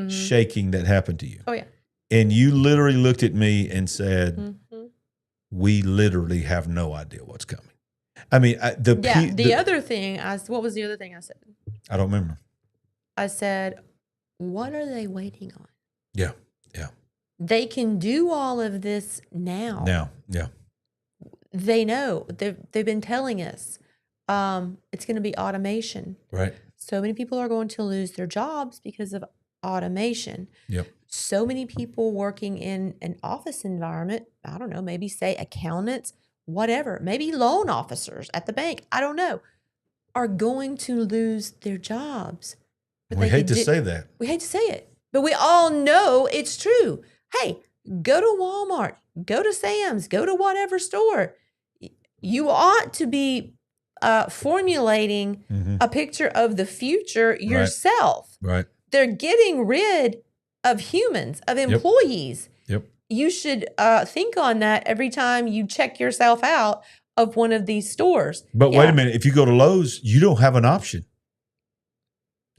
A: shaking that happened to you.
C: Oh yeah.
A: And you literally looked at me and said, "We literally have no idea what's coming." I mean,
C: the other thing, what was the other thing I said?
A: I don't remember.
C: I said, "What are they waiting on?"
A: Yeah.
C: They can do all of this now.
A: Yeah.
C: They know. They've been telling us it's going to be automation.
A: Right.
C: So many people are going to lose their jobs because of automation.
A: Yep.
C: So many people working in an office environment, I don't know, maybe say accountants, whatever, maybe loan officers at the bank, I don't know, are going to lose their jobs. But
A: we hate to say that.
C: We hate to say it, but we all know it's true. Hey, go to Walmart, go to Sam's, go to whatever store. You ought to be formulating a picture of the future yourself.
A: Right.
C: They're getting rid of humans, of employees.
A: Yep.
C: You should think on that every time you check yourself out of one of these stores.
A: But wait a minute. If you go to Lowe's, you don't have an option.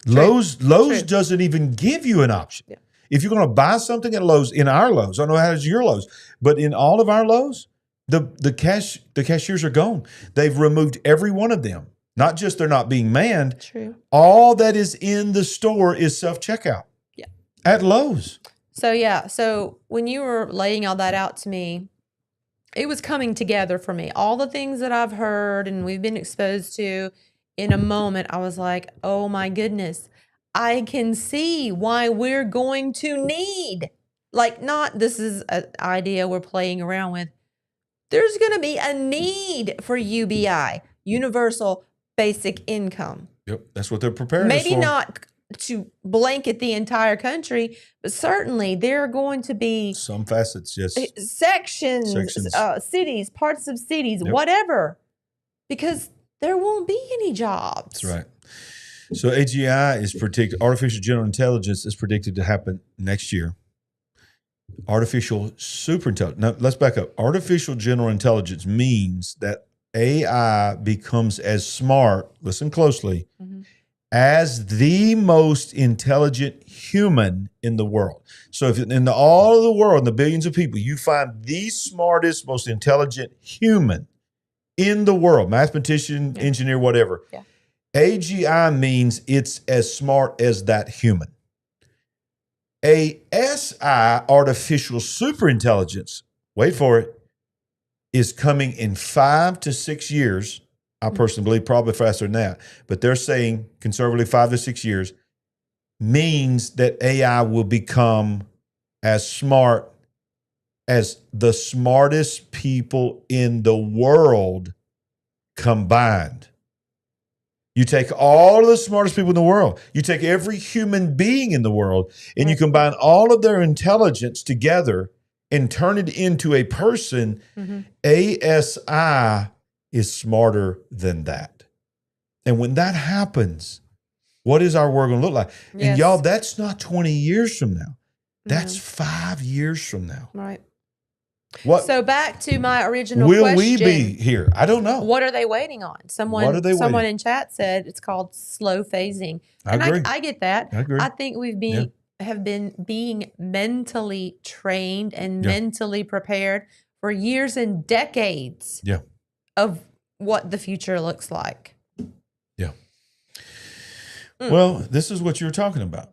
A: True. Lowe's doesn't even give you an option. Yeah. If you're going to buy something at Lowe's, in our Lowe's, I don't know how it's your Lowe's, but in all of our Lowe's, the cashiers are gone. They've removed every one of them. Not just they're not being manned.
C: True.
A: All that is in the store is self-checkout.
C: Yeah.
A: At Lowe's.
C: So when you were laying all that out to me, it was coming together for me. All the things that I've heard and we've been exposed to, in a moment, I was like, oh my goodness, I can see why we're going to need, this is an idea we're playing around with. There's going to be a need for UBI, Universal Basic Income.
A: Yep, that's what they're preparing
C: Maybe
A: us for.
C: not to blanket the entire country, but certainly there are going to be
A: some facets, yes,
C: sections. Cities, parts of cities, whatever, because there won't be any jobs.
A: That's right. So AGI is predicted, artificial general intelligence is predicted to happen next year. Artificial superintelligence. Now, let's back up. Artificial general intelligence means that AI becomes as smart, listen closely, as the most intelligent human in the world. So if in all of the world, in the billions of people, you find the smartest, most intelligent human in the world, mathematician, engineer, whatever, AGI means it's as smart as that human. ASI, artificial superintelligence, wait for it, is coming in 5 to 6 years. I personally believe probably faster than that, but they're saying conservatively 5 to 6 years means that AI will become as smart as the smartest people in the world combined. You take all of the smartest people in the world, you take every human being in the world, and you combine all of their intelligence together and turn it into a person. ASI is smarter than that. And when that happens, what is our world going to look like? And y'all, that's not 20 years from now. That's 5 years from now.
C: Right.
A: What?
C: So back to my original
A: will
C: question.
A: we be here? I don't know.
C: What are they waiting on? Someone in chat said it's called slow phasing.
A: I agree.
C: I get that.
A: I agree.
C: I think we've have been being mentally trained and mentally prepared for years and decades of what the future looks like.
A: Yeah. Well, this is what you're talking about.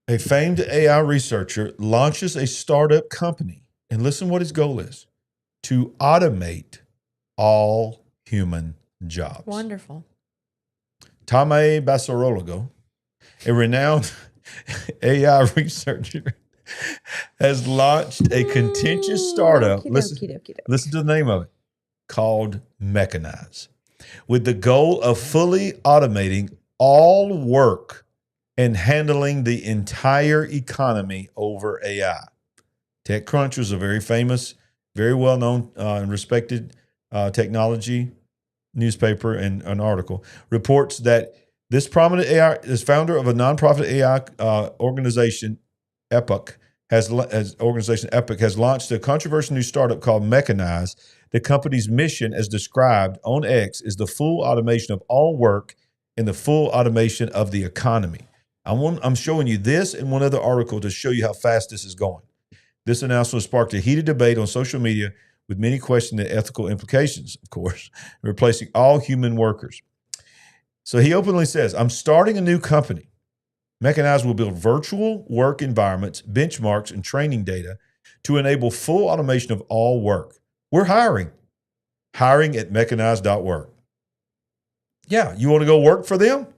A: A famed AI researcher launches a startup company. And listen what his goal is: to automate all human jobs.
C: Wonderful.
A: Tame Basarologo, a renowned AI researcher, has launched a contentious startup. Listen to the name of it, called Mechanize, with the goal of fully automating all work and handling the entire economy over AI. TechCrunch was a very famous, very well-known and respected technology newspaper, and an article reports that this prominent AI, this founder of a nonprofit AI organization, Epoch, has launched a controversial new startup called Mechanize. The company's mission, as described on X, is the full automation of all work and the full automation of the economy. I'm showing you this and one other article to show you how fast this is going. This announcement sparked a heated debate on social media, with many questioning the ethical implications, of course, replacing all human workers. So he openly says, I'm starting a new company. Mechanize will build virtual work environments, benchmarks, and training data to enable full automation of all work. We're hiring at mechanize.work. Yeah, you want to go work for them?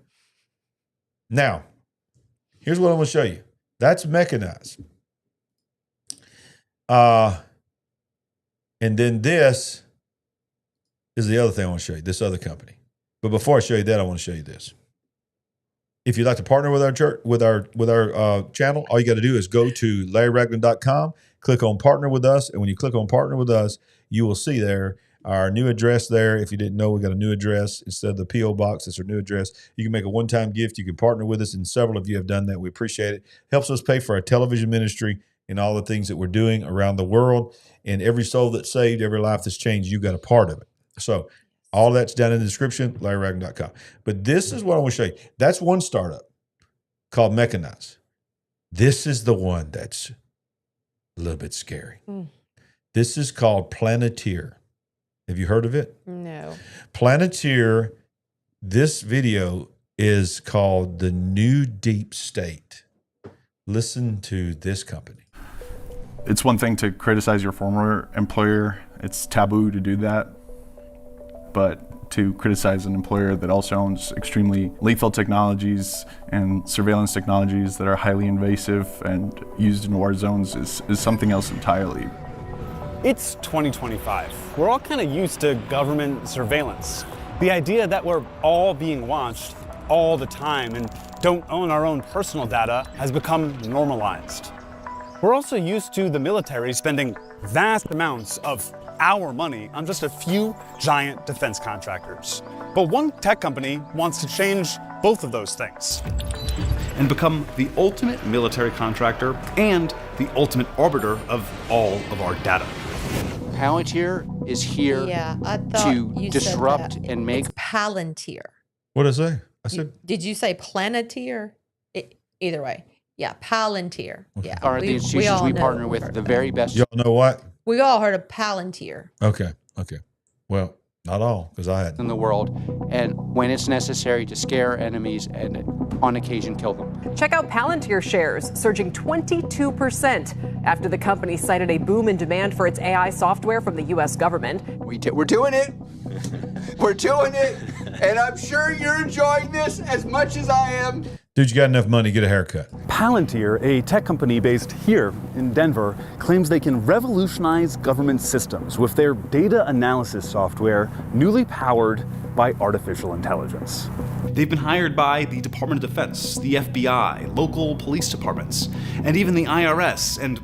A: Now, here's what I'm going to show you. That's Mechanize. And then this is the other thing I want to show you, this other company. But before I show you that, I want to show you this. If you'd like to partner with our church, with our channel, all you got to do is go to LarryRagland.com, click on Partner with Us, and when you click on Partner with Us, you will see there our new address there. If you didn't know, we got a new address instead of the P.O. box. It's our new address. You can make a one-time gift. You can partner with us, and several of you have done that. We appreciate it. Helps us pay for our television ministry and all the things that we're doing around the world. And every soul that's saved, every life that's changed, you got a part of it. So all that's down in the description, LarryRagland.com. But this is what I want to show you. That's one startup called Mechanize. This is the one that's a little bit scary. This is called Planeteer. Have you heard of it?
C: No.
A: Planeteer, this video is called The New Deep State. Listen to this company.
M: It's one thing to criticize your former employer. It's taboo to do that. But to criticize an employer that also owns extremely lethal technologies and surveillance technologies that are highly invasive and used in war zones is something else entirely.
N: It's 2025. We're all kind of used to government surveillance. The idea that we're all being watched all the time and don't own our own personal data has become normalized. We're also used to the military spending vast amounts of our money on just a few giant defense contractors. But one tech company wants to change both of those things
O: and become the ultimate military contractor and the ultimate arbiter of all of our data.
P: Palantir is here to disrupt and make.
C: It's Palantir.
A: What did I say? I said.
C: Did you say Planeteer? Either way. Yeah, Palantir. Yeah.
P: Are the institutions we partner with the very best.
A: Y'all know what?
C: We all heard of Palantir.
A: Okay. Well, not all, because I had.
P: In the world, and when it's necessary to scare enemies and on occasion kill them.
Q: Check out Palantir shares surging 22% after the company cited a boom in demand for its AI software from the U.S. government.
R: We're doing it. We're doing it. And I'm sure you're enjoying this as much as I am.
A: Dude, you got enough money, get a haircut.
S: Palantir, a tech company based here in Denver, claims they can revolutionize government systems with their data analysis software, newly powered by artificial intelligence.
O: They've been hired by the Department of Defense, the FBI, local police departments, and even the IRS and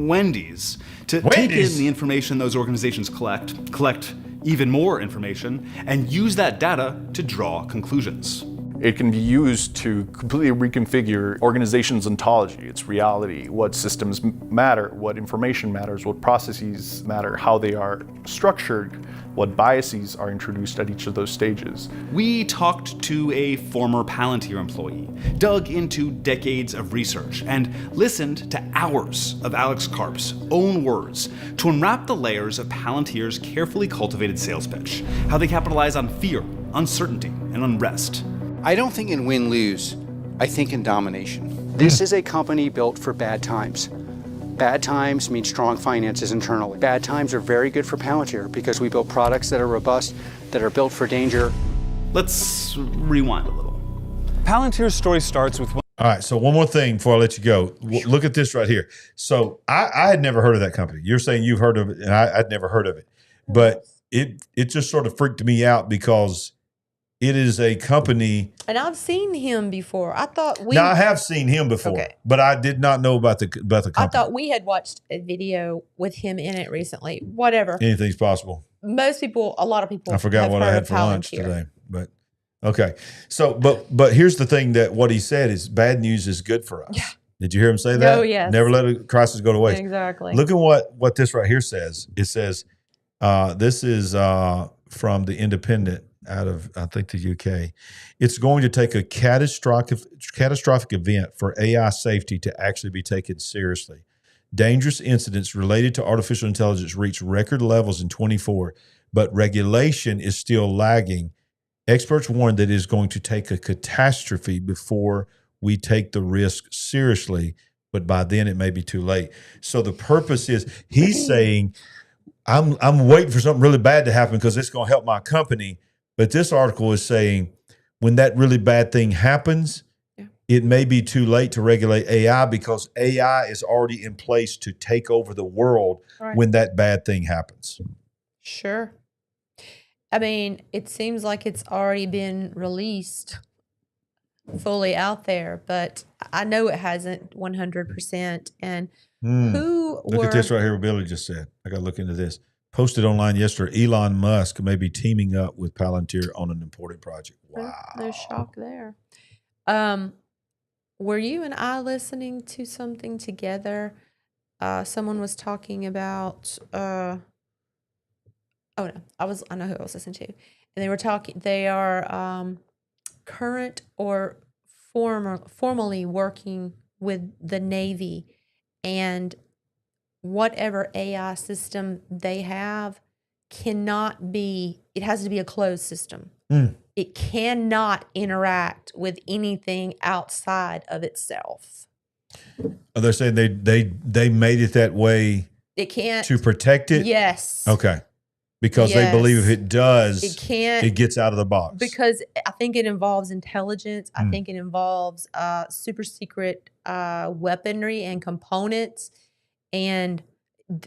O: Wendy's to take in the information those organizations collect even more information, and use that data to draw conclusions.
M: It can be used to completely reconfigure organizations' ontology, its reality, what systems matter, what information matters, what processes matter, how they are structured, what biases are introduced at each of those stages.
O: We talked to a former Palantir employee, dug into decades of research, and listened to hours of Alex Karp's own words to unwrap the layers of Palantir's carefully cultivated sales pitch, how they capitalize on fear, uncertainty, and unrest.
P: I don't think in win-lose, I think in domination. This is a company built for bad times. Bad times mean strong finances internally. Bad times are very good for Palantir because we build products that are robust, that are built for danger.
O: Let's rewind a little.
N: Palantir's story starts with.
A: All right, so one more thing before I let you go. Look at this right here. So I had never heard of that company. You're saying you've heard of it, and I'd never heard of it. But it just sort of freaked me out because it is a company.
C: And I've seen him before. I thought
A: Now, I have seen him before, but I did not know about the company.
C: I thought we had watched a video with him in it recently. Whatever.
A: Anything's possible.
C: Most people, a lot of people.
A: I forgot what I had for lunch today, but okay. So, but here's the thing that what he said is bad news is good for us. Yeah. Did you hear him say that?
C: Oh, yes.
A: Never let a crisis go to waste.
C: Exactly.
A: Look at what this right here says. It says, this is from the Independent out of, I think, the UK. It's going to take a catastrophic event for AI safety to actually be taken seriously. Dangerous incidents related to artificial intelligence reached record levels in 24, but regulation is still lagging. Experts warn that it is going to take a catastrophe before we take the risk seriously, but by then it may be too late. So the purpose is, he's saying, I'm waiting for something really bad to happen because it's going to help my company. But this article is saying when that really bad thing happens, it may be too late to regulate AI because AI is already in place to take over the world when that bad thing happens.
C: Sure. I mean, it seems like it's already been released fully out there, but I know it hasn't 100%. And
A: look at this right here what Billy just said. I got to look into this. Posted online yesterday, Elon Musk may be teaming up with Palantir on an important project. Wow.
C: No shock there. Were you and I listening to something together? Someone was talking about, I know who I was listening to. And they were talking, they are current or formerly working with the Navy, and whatever AI system they have it has to be a closed system. It cannot interact with anything outside of itself.
A: They're saying they made it that way.
C: It can't
A: to protect it.
C: Yes.
A: Okay. Because they believe if it does, it gets out of the box.
C: Because I think it involves intelligence. I think it involves super secret weaponry and components. And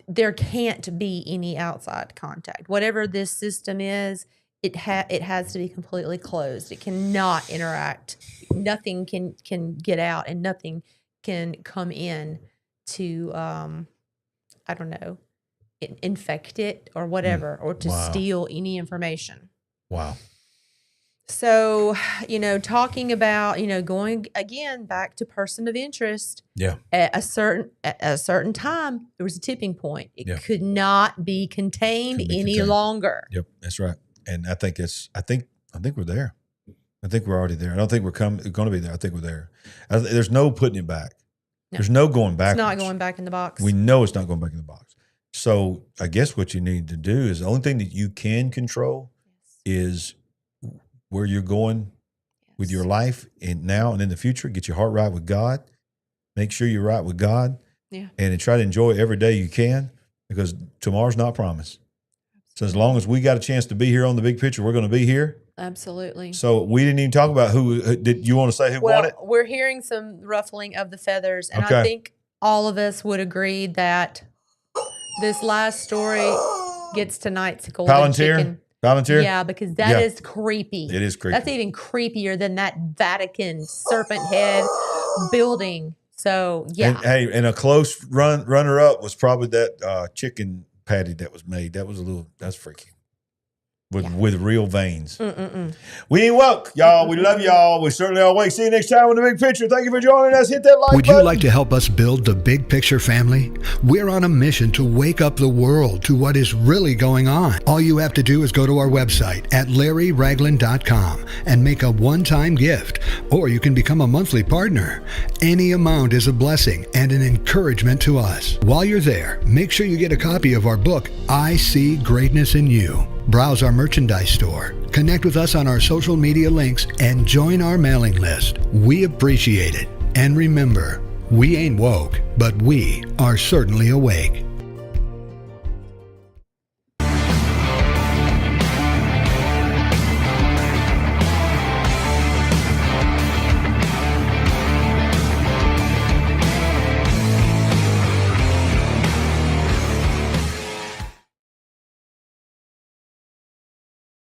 C: there can't be any outside contact. Whatever this system is, it has to be completely closed. It cannot interact. Nothing can get out, and nothing can come in to I don't know, infect it or whatever, or to steal any information.
A: Wow.
C: So, talking about, going again back to person of interest.
A: Yeah.
C: At a certain time, there was a tipping point. It could not be contained any longer.
A: Yep, that's right. And I think we're there. I think we're already there. I don't think we're going to be there. I think we're there. There's no putting it back. No. There's no going back.
C: It's not going back in the box.
A: We know it's not going back in the box. So I guess what you need to do is the only thing that you can control is where you're going with your life and now and in the future. Get your heart right with God. Make sure you're right with God.
C: Yeah.
A: And try to enjoy every day you can, because tomorrow's not promised. So as long as we got a chance to be here on the big picture, we're going to be here.
C: Absolutely.
A: So we didn't even talk about who did you want to say who won it?
C: We're hearing some ruffling of the feathers, and
A: Okay.
C: I think all of us would agree that this last story gets tonight's golden
A: Palantir?
C: chicken.
A: Palantir?
C: Yeah, because that is creepy.
A: It is creepy.
C: That's even creepier than that Vatican serpent head building. So yeah.
A: And a close runner up was probably that chicken patty that was made. That's freaky. With real veins. We ain't woke, y'all. We love y'all. We certainly are awake. See you next time on The Big Picture. Thank you for joining us. Hit that like
T: Would
A: button.
T: you like to help us build the Big Picture family? We're on a mission to wake up the world to what is really going on. All you have to do is go to our website at LarryRagland.com and make a one-time gift, or you can become a monthly partner. Any amount is a blessing and an encouragement to us. While you're there, make sure you get a copy of our book, I See Greatness in You. Browse our merchandise store, connect with us on our social media links, and join our mailing list. We appreciate it. And remember, we ain't woke, but we are certainly awake.